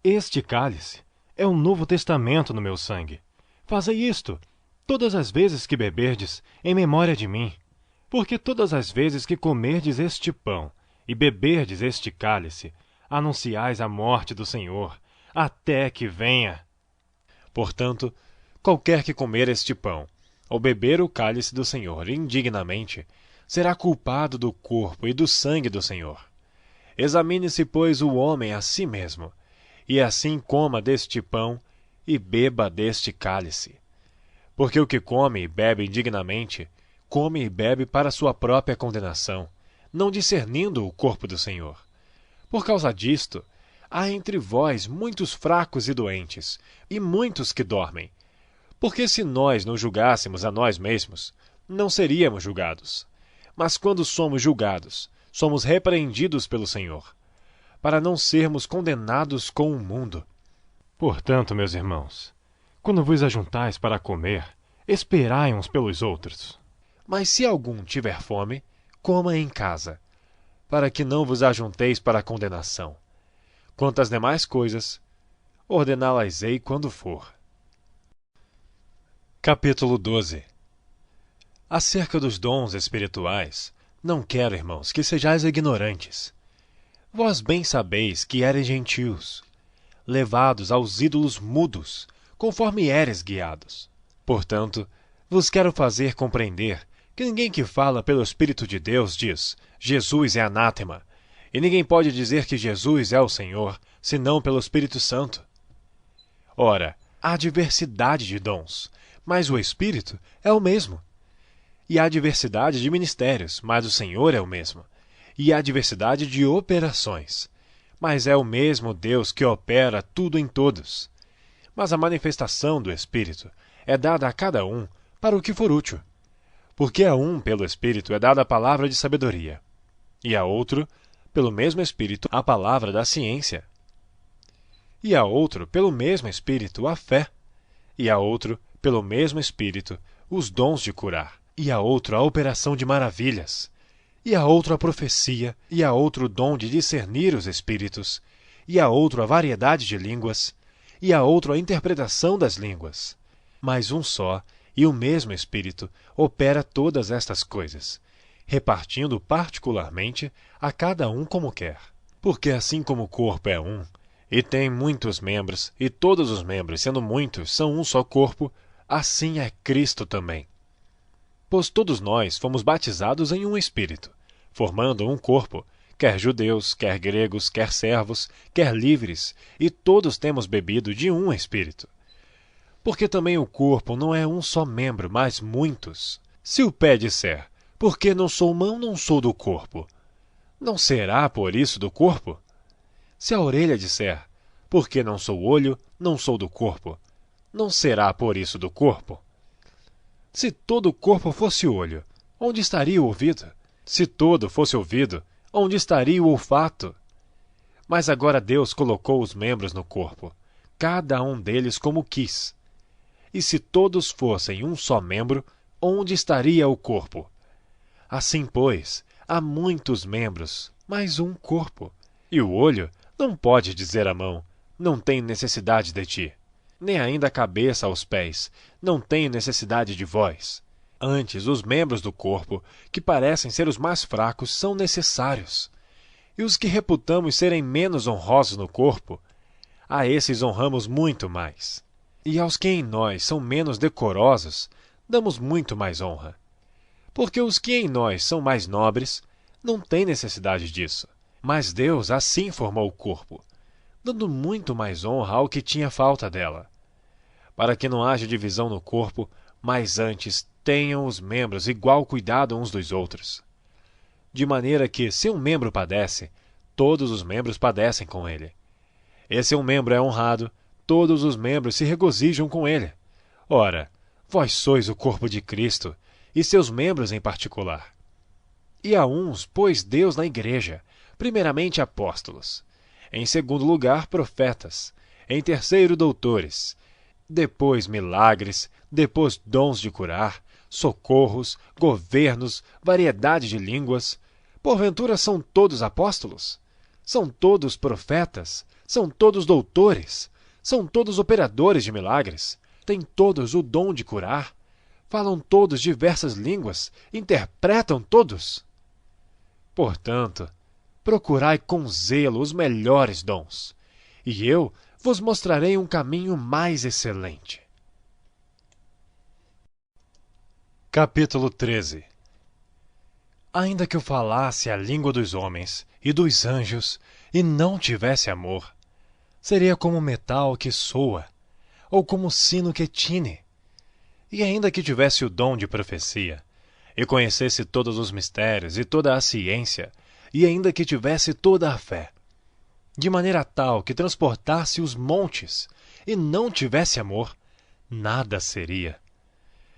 [SPEAKER 2] Este cálice é o novo testamento no meu sangue. Fazei isto, todas as vezes que beberdes, em memória de mim. Porque todas as vezes que comerdes este pão e beberdes este cálice, anunciais a morte do Senhor, até que venha.
[SPEAKER 1] Portanto, qualquer que comer este pão, ou beber o cálice do Senhor indignamente, será culpado do corpo e do sangue do Senhor. Examine-se, pois, o homem a si mesmo, e assim coma deste pão e beba deste cálice. Porque o que come e bebe indignamente, come e bebe para sua própria condenação, não discernindo o corpo do Senhor. Por causa disto, há entre vós muitos fracos e doentes, e muitos que dormem. Porque se nós não julgássemos a nós mesmos, não seríamos julgados. Mas quando somos julgados, somos repreendidos pelo Senhor, para não sermos condenados com o mundo.
[SPEAKER 2] Portanto, meus irmãos, quando vos ajuntais para comer, esperai uns pelos outros.
[SPEAKER 1] Mas se algum tiver fome, coma em casa, para que não vos ajunteis para a condenação. Quanto às demais coisas, ordená-las-ei quando for. Capítulo 12. Acerca dos dons espirituais, não quero, irmãos, que sejais ignorantes. Vós bem sabeis que eres gentios, levados aos ídolos mudos, conforme eres guiados. Portanto, vos quero fazer compreender que ninguém que fala pelo Espírito de Deus diz: Jesus é anátema, e ninguém pode dizer que Jesus é o Senhor, senão pelo Espírito Santo. Ora, há diversidade de dons, mas o Espírito é o mesmo. E há diversidade de ministérios, mas o Senhor é o mesmo. E há diversidade de operações, mas é o mesmo Deus que opera tudo em todos. Mas a manifestação do Espírito é dada a cada um para o que for útil. Porque a um, pelo Espírito, é dada a palavra de sabedoria, e a outro, pelo mesmo Espírito, a palavra da ciência. E a outro, pelo mesmo Espírito, a fé, e a outro, pelo mesmo Espírito, os dons de curar, e a outro a operação de maravilhas, e a outro a profecia, e a outro o dom de discernir os espíritos, e a outro a variedade de línguas, e a outro a interpretação das línguas. Mas um só e o mesmo Espírito opera todas estas coisas, repartindo particularmente a cada um como quer. Porque assim como o corpo é um, e tem muitos membros, e todos os membros, sendo muitos, são um só corpo, assim é Cristo também. Pois todos nós fomos batizados em um Espírito, formando um corpo, quer judeus, quer gregos, quer servos, quer livres, e todos temos bebido de um Espírito. Porque também o corpo não é um só membro, mas muitos. Se o pé disser, porque não sou mão, não sou do corpo, não será por isso do corpo? Se a orelha disser, porque não sou olho, não sou do corpo, não será por isso do corpo? Se todo o corpo fosse olho, onde estaria o ouvido? Se todo fosse ouvido, onde estaria o olfato? Mas agora Deus colocou os membros no corpo, cada um deles como quis. E se todos fossem um só membro, onde estaria o corpo? Assim, pois, há muitos membros, mas um corpo. E o olho não pode dizer à mão, não tenho necessidade de ti. Nem ainda a cabeça aos pés, não tenho necessidade de vós. Antes, os membros do corpo, que parecem ser os mais fracos, são necessários. E os que reputamos serem menos honrosos no corpo, a esses honramos muito mais. E aos que em nós são menos decorosos, damos muito mais honra. Porque os que em nós são mais nobres, não têm necessidade disso. Mas Deus assim formou o corpo, dando muito mais honra ao que tinha falta dela. Para que não haja divisão no corpo, mas antes tenham os membros igual cuidado uns dos outros. De maneira que, se um membro padece, todos os membros padecem com ele. E se um membro é honrado, todos os membros se regozijam com ele. Ora, vós sois o corpo de Cristo, e seus membros em particular. E a uns pôs Deus na igreja, primeiramente apóstolos, em segundo lugar profetas, em terceiro doutores, depois milagres, depois dons de curar, socorros, governos, variedade de línguas. Porventura são todos apóstolos? São todos profetas? São todos doutores? São todos operadores de milagres? Têm todos o dom de curar? Falam todos diversas línguas? Interpretam todos? Portanto, procurai com zelo os melhores dons, e eu vos mostrarei um caminho mais excelente. Capítulo 13. Ainda que eu falasse a língua dos homens e dos anjos, e não tivesse amor, seria como metal que soa, ou como sino que tine. E ainda que tivesse o dom de profecia, e conhecesse todos os mistérios e toda a ciência, e ainda que tivesse toda a fé, de maneira tal que transportasse os montes, e não tivesse amor, nada seria.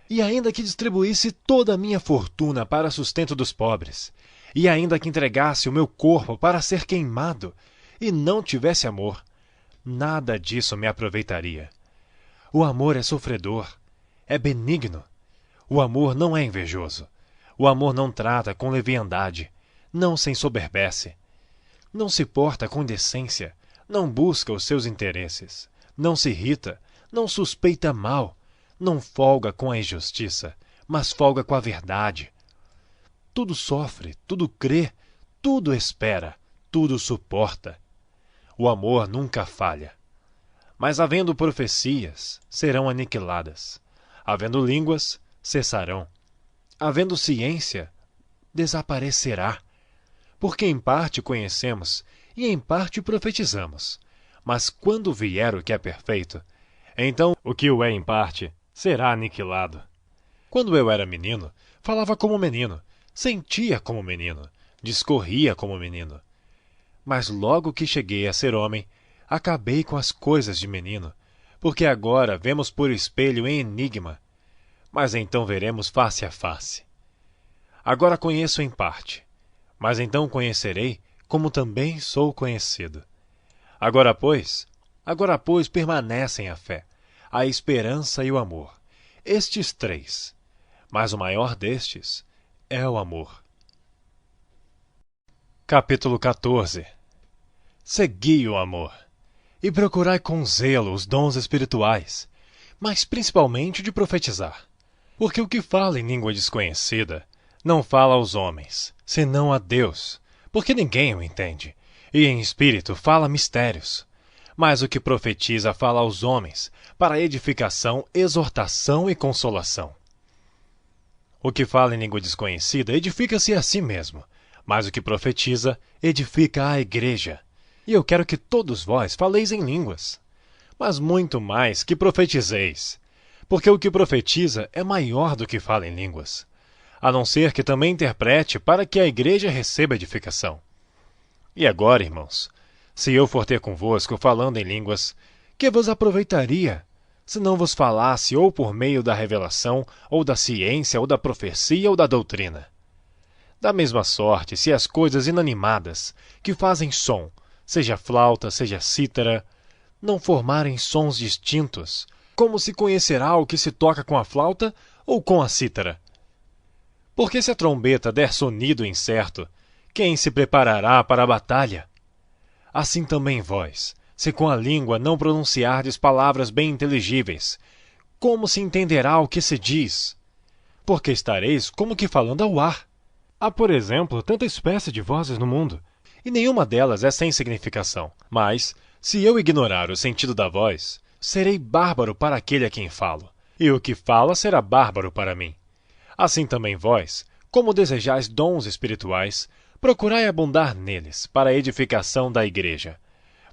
[SPEAKER 1] E ainda que distribuísse toda a minha fortuna para sustento dos pobres, e ainda que entregasse o meu corpo para ser queimado, e não tivesse amor, nada disso me aproveitaria. O amor é sofredor, é benigno. O amor não é invejoso. O amor não trata com leviandade, não se ensoberbece. Não se porta com indecência, não busca os seus interesses, não se irrita, não suspeita mal, não folga com a injustiça, mas folga com a verdade. Tudo sofre, tudo crê, tudo espera, tudo suporta. O amor nunca falha. Mas havendo profecias, serão aniquiladas. Havendo línguas, cessarão. Havendo ciência, desaparecerá. Porque em parte conhecemos e em parte profetizamos. Mas quando vier o que é perfeito, então o que o é em parte será aniquilado. Quando eu era menino, falava como menino, sentia como menino, discorria como menino. Mas logo que cheguei a ser homem, acabei com as coisas de menino, porque agora vemos por espelho em enigma, mas então veremos face a face. Agora conheço em parte, mas então conhecerei como também sou conhecido. Agora, pois, permanecem a fé, a esperança e o amor, estes três. mas o maior destes é o amor. Capítulo 14. Segui o amor, e procurai com zelo os dons espirituais, mas principalmente de profetizar. Porque o que fala em língua desconhecida não fala aos homens, senão a Deus, porque ninguém o entende, e em espírito fala mistérios. Mas o que profetiza fala aos homens, para edificação, exortação e consolação. O que fala em língua desconhecida edifica-se a si mesmo, mas o que profetiza edifica a igreja. E eu quero que todos vós faleis em línguas, mas muito mais que profetizeis, porque o que profetiza é maior do que fala em línguas, a não ser que também interprete para que a igreja receba edificação. E agora, irmãos, se eu for ter convosco falando em línguas, que vos aproveitaria, se não vos falasse ou por meio da revelação, ou da ciência, ou da profecia, ou da doutrina? Da mesma sorte, se as coisas inanimadas, que fazem som, seja flauta, seja cítara, não formarem sons distintos, como se conhecerá o que se toca com a flauta ou com a cítara? Porque se a trombeta der sonido incerto, quem se preparará para a batalha? Assim também vós, se com a língua não pronunciardes palavras bem inteligíveis, como se entenderá o que se diz? Porque estareis como que falando ao ar.
[SPEAKER 2] Há, por exemplo, tanta espécie de vozes no mundo,
[SPEAKER 1] e nenhuma delas é sem significação. Mas, se eu ignorar o sentido da voz, serei bárbaro para aquele a quem falo, e o que fala será bárbaro para mim. Assim também vós, como desejais dons espirituais, procurai abundar neles, para a edificação da igreja.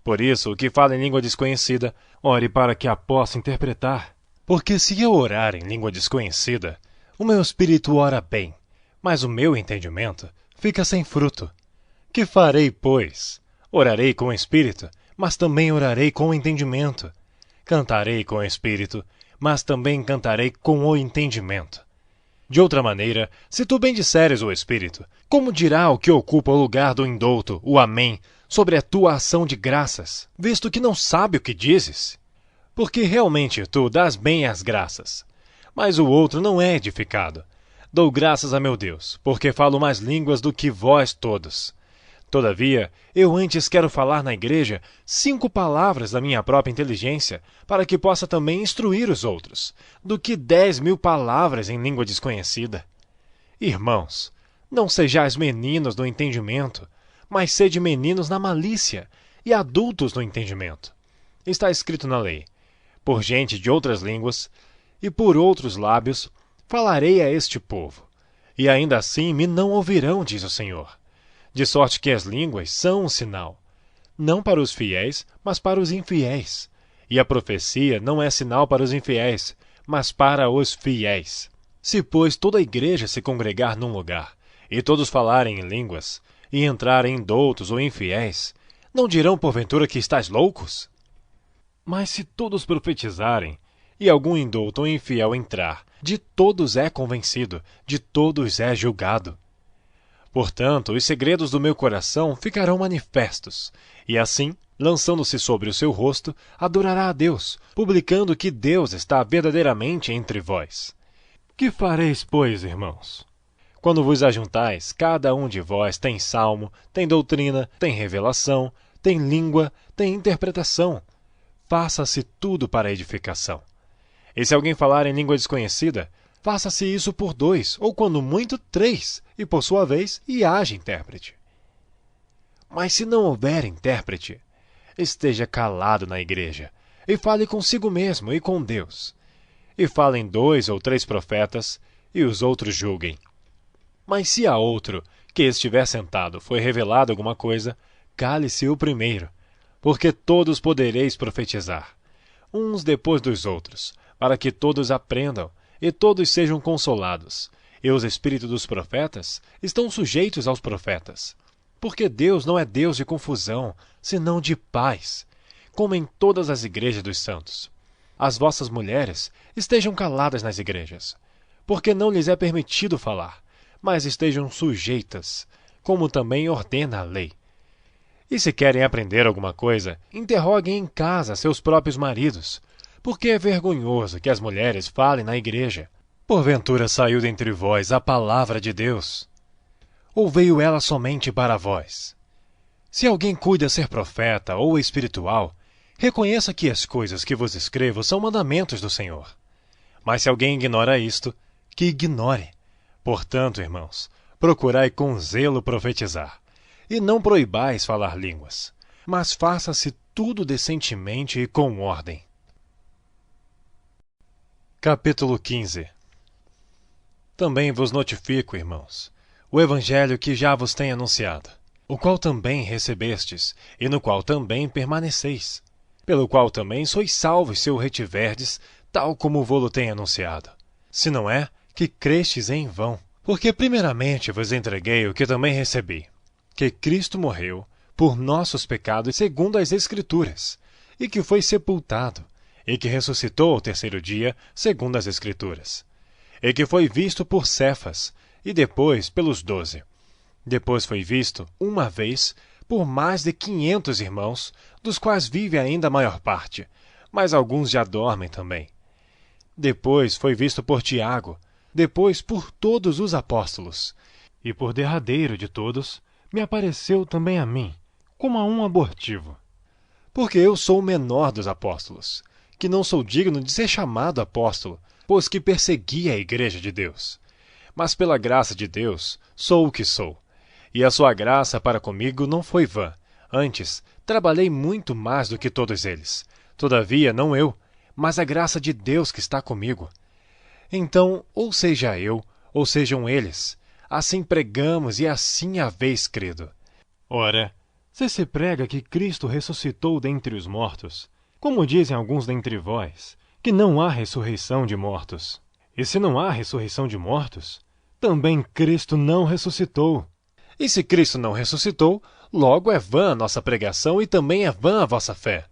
[SPEAKER 1] Por isso, o que fala em língua desconhecida,
[SPEAKER 2] ore para que a possa interpretar.
[SPEAKER 1] Porque se eu orar em língua desconhecida, o meu espírito ora bem, mas o meu entendimento fica sem fruto. Que farei, pois? Orarei com o espírito, mas também orarei com o entendimento. Cantarei com o espírito, mas também cantarei com o entendimento. De outra maneira, se tu bendizeres o espírito, como dirá o que ocupa o lugar do indouto, o amém, sobre a tua ação de graças, visto que não sabe o que dizes? Porque realmente tu dás bem as graças, mas o outro não é edificado. Dou graças a meu Deus, porque falo mais línguas do que vós todos. Todavia, eu antes quero falar na igreja 5 palavras da minha própria inteligência, para que possa também instruir os outros, do que 10.000 palavras em língua desconhecida. Irmãos, não sejais meninos no entendimento, mas sede meninos na malícia, e adultos no entendimento. Está escrito na lei: por gente de outras línguas, e por outros lábios, falarei a este povo, e ainda assim me não ouvirão, diz o Senhor. De sorte que as línguas são um sinal, não para os fiéis, mas para os infiéis. E a profecia não é sinal para os infiéis, mas para os fiéis. Se, pois, toda a igreja se congregar num lugar, e todos falarem em línguas, e entrarem indoutos ou infiéis, não dirão porventura que estáis loucos?
[SPEAKER 2] Mas se todos profetizarem,
[SPEAKER 1] e algum indouto ou infiel entrar, de todos é convencido, de todos é julgado. Portanto, os segredos do meu coração ficarão manifestos, e assim, lançando-se sobre o seu rosto, adorará a Deus, publicando que Deus está verdadeiramente entre vós.
[SPEAKER 2] Que fareis, pois, irmãos?
[SPEAKER 1] Quando vos ajuntais, cada um de vós tem salmo, tem doutrina, tem revelação, tem língua, tem interpretação. Faça-se tudo para a edificação. E se alguém falar em língua desconhecida, faça-se isso por 2, ou quando muito 3, e por sua vez, e haja intérprete. Mas se não houver intérprete, esteja calado na igreja, e fale consigo mesmo e com Deus. E falem 2 ou 3 profetas, e os outros julguem. Mas se a outro, que estiver sentado, foi revelado alguma coisa, cale-se o primeiro, porque todos podereis profetizar, uns depois dos outros, para que todos aprendam, e todos sejam consolados, e os espíritos dos profetas estão sujeitos aos profetas. Porque Deus não é Deus de confusão, senão de paz, como em todas as igrejas dos santos. As vossas mulheres estejam caladas nas igrejas, porque não lhes é permitido falar, mas estejam sujeitas, como também ordena a lei. E se querem aprender alguma coisa, interroguem em casa seus próprios maridos, porque é vergonhoso que as mulheres falem na igreja. Porventura saiu dentre vós a palavra de Deus? Ou veio ela somente para vós? Se alguém cuida ser profeta ou espiritual, reconheça que as coisas que vos escrevo são mandamentos do Senhor. Mas se alguém ignora isto, que ignore. Portanto, irmãos, procurai com zelo profetizar, e não proibais falar línguas, mas faça-se tudo decentemente e com ordem. Capítulo 15. Também vos notifico, irmãos, o evangelho que já vos tenho anunciado, o qual também recebestes, e no qual também permaneceis, pelo qual também sois salvos se o retiverdes, tal como vô-lo tenho anunciado. Se não é, que crestes em vão. Porque primeiramente vos entreguei o que também recebi, que Cristo morreu por nossos pecados segundo as Escrituras, e que foi sepultado, e que ressuscitou ao terceiro dia segundo as Escrituras, e que foi visto por Cefas, e depois pelos 12. Depois foi visto, uma vez, por mais de 500 irmãos, dos quais vive ainda a maior parte, mas alguns já dormem também. Depois foi visto por Tiago, depois por todos os apóstolos.
[SPEAKER 2] E por derradeiro de todos, me apareceu também a mim, como a um abortivo.
[SPEAKER 1] Porque eu sou o menor dos apóstolos, que não sou digno de ser chamado apóstolo, pois que persegui a igreja de Deus. Mas pela graça de Deus, sou o que sou. E a sua graça para comigo não foi vã. Antes, trabalhei muito mais do que todos eles. Todavia, não eu, mas a graça de Deus que está comigo. Então, ou seja eu, ou sejam eles, assim pregamos e assim haveis crido.
[SPEAKER 2] Ora, se prega que Cristo ressuscitou dentre os mortos, como dizem alguns dentre vós, que não há ressurreição de mortos. E se não há ressurreição de mortos, também Cristo não ressuscitou.
[SPEAKER 1] E se Cristo não ressuscitou, logo é vã a nossa pregação e também é vã a vossa fé.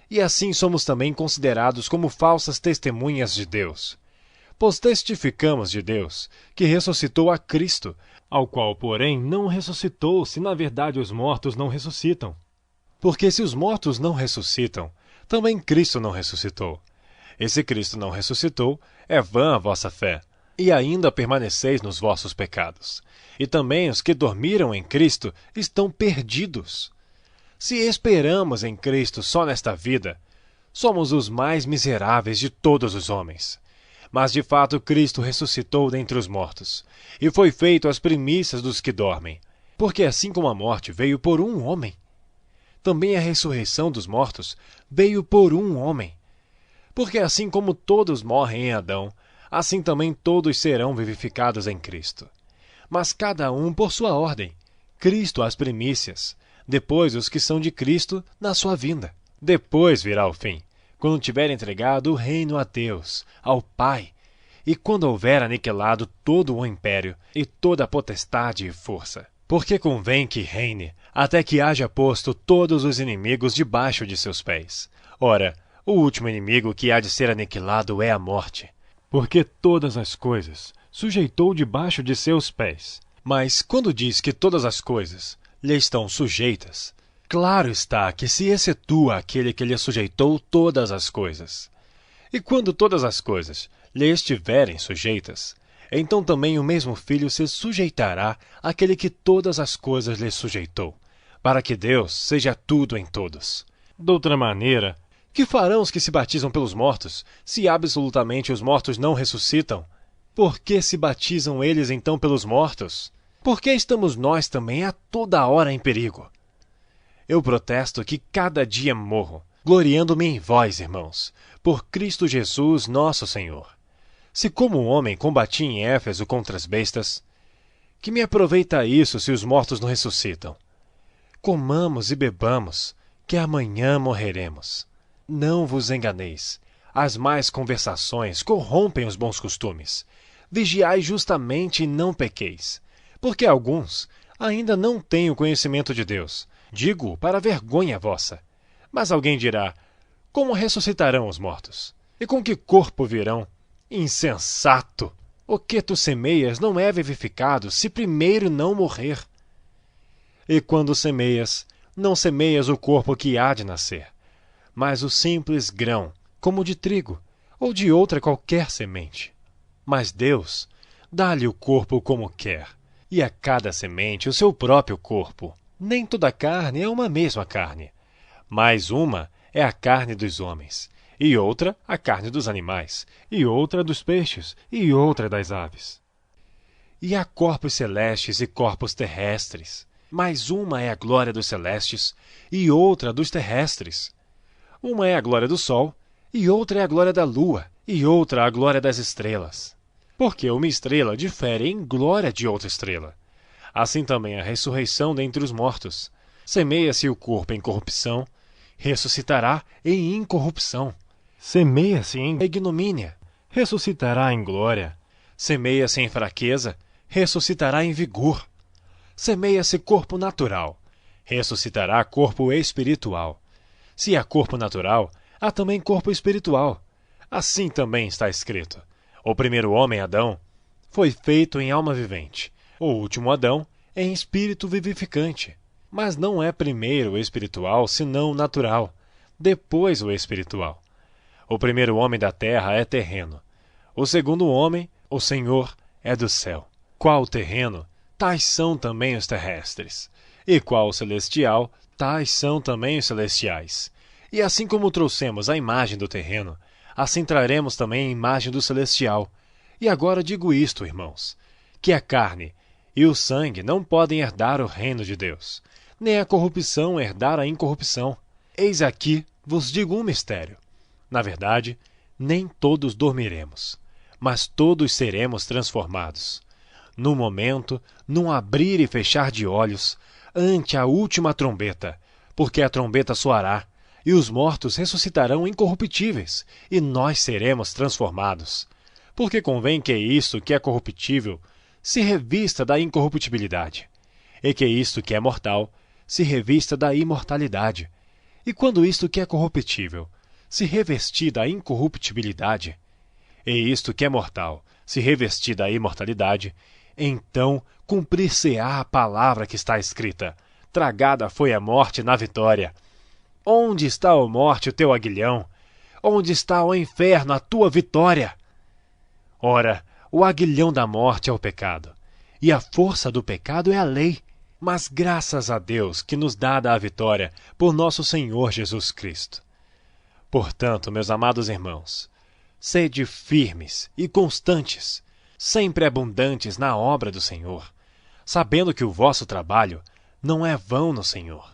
[SPEAKER 1] E assim somos também considerados como falsas testemunhas de Deus. Pois testificamos de Deus, que ressuscitou a Cristo,
[SPEAKER 2] ao qual, porém, não ressuscitou, se na verdade os mortos não ressuscitam.
[SPEAKER 1] Porque se os mortos não ressuscitam, também Cristo não ressuscitou. E se Cristo não ressuscitou, é vã a vossa fé, e ainda permaneceis nos vossos pecados. E também os que dormiram em Cristo estão perdidos. Se esperamos em Cristo só nesta vida, somos os mais miseráveis de todos os homens. Mas de fato Cristo ressuscitou dentre os mortos, e foi feito as primícias dos que dormem. Porque assim como a morte veio por um homem, também a ressurreição dos mortos veio por um homem. Porque assim como todos morrem em Adão, assim também todos serão vivificados em Cristo. Mas cada um por sua ordem, Cristo as primícias, depois os que são de Cristo na sua vinda. Depois virá o fim, quando tiver entregado o reino a Deus, ao Pai, e quando houver aniquilado todo o império e toda a potestade e força. Porque convém que reine, até que haja posto todos os inimigos debaixo de seus pés. Ora, o último inimigo que há de ser aniquilado é a morte.
[SPEAKER 2] Porque todas as coisas sujeitou debaixo de seus pés.
[SPEAKER 1] Mas quando diz que todas as coisas lhe estão sujeitas, claro está que se excetua aquele que lhe sujeitou todas as coisas. E quando todas as coisas lhe estiverem sujeitas, então também o mesmo Filho se sujeitará àquele que todas as coisas lhe sujeitou, para que Deus seja tudo em todos.
[SPEAKER 2] Doutra maneira,
[SPEAKER 1] que farão os que se batizam pelos mortos, se absolutamente os mortos não ressuscitam? Por que se batizam eles então pelos mortos? Por que estamos nós também a toda hora em perigo? Eu protesto que cada dia morro, gloriando-me em vós, irmãos, por Cristo Jesus nosso Senhor. Se como um homem combati em Éfeso contra as bestas, que me aproveita isso se os mortos não ressuscitam? Comamos e bebamos, que amanhã morreremos. Não vos enganeis. As más conversações corrompem os bons costumes. Vigiai justamente e não pequeis. Porque alguns ainda não têm o conhecimento de Deus. Digo para vergonha vossa. Mas alguém dirá, como ressuscitarão os mortos? E com que corpo virão? Insensato! O que tu semeias não é vivificado se primeiro não morrer. E quando semeias, não semeias o corpo que há de nascer, mas o simples grão, como de trigo, ou de outra qualquer semente. Mas Deus dá-lhe o corpo como quer, e a cada semente o seu próprio corpo. Nem toda carne é uma mesma carne, mas uma é a carne dos homens, e outra a carne dos animais,
[SPEAKER 2] e outra dos peixes, e outra das aves.
[SPEAKER 1] E há corpos celestes e corpos terrestres, mas uma é a glória dos celestes e outra dos terrestres. Uma é a glória do sol, e outra é a glória da lua, e outra a glória das estrelas. Porque uma estrela difere em glória de outra estrela. Assim também a ressurreição dentre os mortos. Semeia-se o corpo em corrupção, ressuscitará em incorrupção.
[SPEAKER 2] Semeia-se em
[SPEAKER 1] ignomínia,
[SPEAKER 2] ressuscitará em glória.
[SPEAKER 1] Semeia-se em fraqueza, ressuscitará em vigor. Semeia-se corpo natural, ressuscitará corpo espiritual. Se há corpo natural, há também corpo espiritual. Assim também está escrito: o primeiro homem, Adão, foi feito em alma vivente. O último Adão em espírito vivificante. Mas não é primeiro o espiritual, senão o natural, depois o espiritual. O primeiro homem da terra é terreno. O segundo homem, o Senhor, é do céu. Qual o terreno, tais são também os terrestres. E qual o celestial, tais são também os celestiais. E assim como trouxemos a imagem do terreno, assim traremos também a imagem do celestial. E agora digo isto, irmãos, que a carne e o sangue não podem herdar o reino de Deus, nem a corrupção herdar a incorrupção. Eis aqui vos digo um mistério. Na verdade, nem todos dormiremos, mas todos seremos transformados. No momento, num abrir e fechar de olhos, ante a última trombeta, porque a trombeta soará, e os mortos ressuscitarão incorruptíveis, e nós seremos transformados. Porque convém que isto que é corruptível se revista da incorruptibilidade, e que isto que é mortal se revista da imortalidade. E quando isto que é corruptível se revestir da incorruptibilidade, e isto que é mortal se revestir da imortalidade, então cumprir-se-á a palavra que está escrita: tragada foi a morte na vitória. Onde está, ó morte, o teu aguilhão? Onde está, ó inferno, a tua vitória? Ora, o aguilhão da morte é o pecado, e a força do pecado é a lei. Mas graças a Deus que nos dá a vitória por nosso Senhor Jesus Cristo. Portanto, meus amados irmãos, sede firmes e constantes, sempre abundantes na obra do Senhor, sabendo que o vosso trabalho não é vão no Senhor.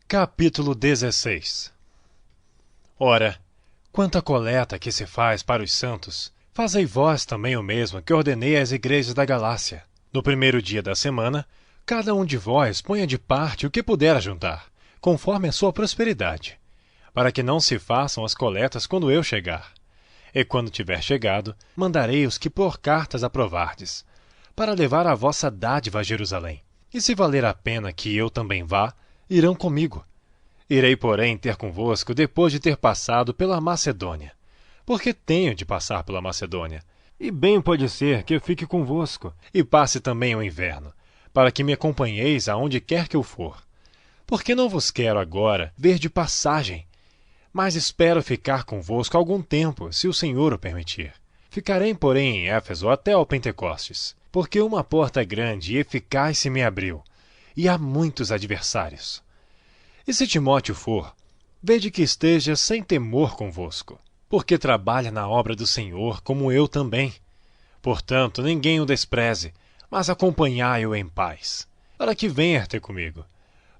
[SPEAKER 1] Capítulo 16. Ora, quanto à coleta que se faz para os santos, fazei vós também o mesmo que ordenei às igrejas da Galácia. No primeiro dia da semana, cada um de vós ponha de parte o que puder ajuntar, conforme a sua prosperidade, para que não se façam as coletas quando eu chegar. E quando tiver chegado, mandarei os que por cartas aprovardes, para levar a vossa dádiva a Jerusalém. E se valer a pena que eu também vá, irão comigo. Irei, porém, ter convosco depois de ter passado pela Macedônia, porque tenho de passar pela Macedônia.
[SPEAKER 2] E bem pode ser que eu fique convosco,
[SPEAKER 1] e passe também o inverno, para que me acompanheis aonde quer que eu for. Porque não vos quero agora ver de passagem, mas espero ficar convosco algum tempo, se o Senhor o permitir. Ficarei, porém, em Éfeso até ao Pentecostes, porque uma porta grande e eficaz se me abriu, e há muitos adversários. E se Timóteo for, vede que esteja sem temor convosco, porque trabalha na obra do Senhor, como eu também. Portanto, ninguém o despreze, mas acompanhai-o em paz, para que venha ter comigo,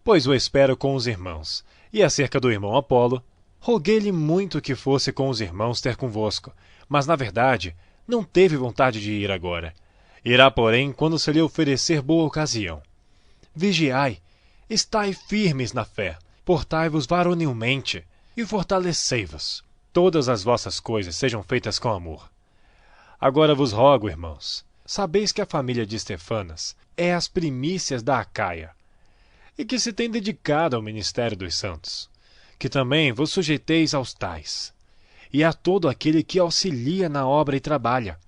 [SPEAKER 1] pois o espero com os irmãos. E acerca do irmão Apolo, roguei-lhe muito que fosse com os irmãos ter convosco, mas, na verdade, não teve vontade de ir agora. Irá, porém, quando se lhe oferecer boa ocasião. Vigiai, estai firmes na fé, portai-vos varonilmente, e fortalecei-vos. Todas as vossas coisas sejam feitas com amor. Agora vos rogo, irmãos, sabeis que a família de Estefanas é as primícias da Acaia, e que se tem dedicado ao ministério dos santos, que também vos sujeiteis aos tais, e a todo aquele que auxilia na obra e trabalha.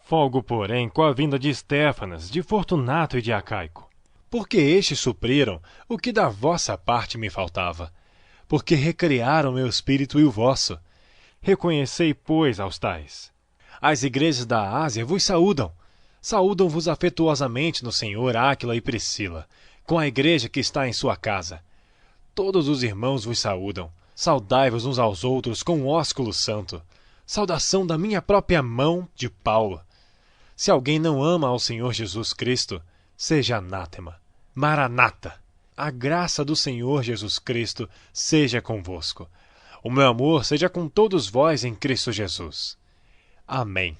[SPEAKER 2] Folgo, porém, com a vinda de Estéfanas, de Fortunato e de Acaico,
[SPEAKER 1] porque estes supriram o que da vossa parte me faltava, porque recriaram meu espírito e o vosso,
[SPEAKER 2] Reconhecei, pois, aos tais.
[SPEAKER 1] As igrejas da Ásia vos saúdam. Saúdam-vos afetuosamente no Senhor Áquila e Priscila, com a igreja que está em sua casa. Todos os irmãos vos saúdam. Saudai-vos uns aos outros com o ósculo santo. Saudação da minha própria mão, de Paulo. Se alguém não ama ao Senhor Jesus Cristo, seja anátema. Maranata! A graça do Senhor Jesus Cristo seja convosco. O meu amor seja com todos vós em Cristo Jesus. Amém.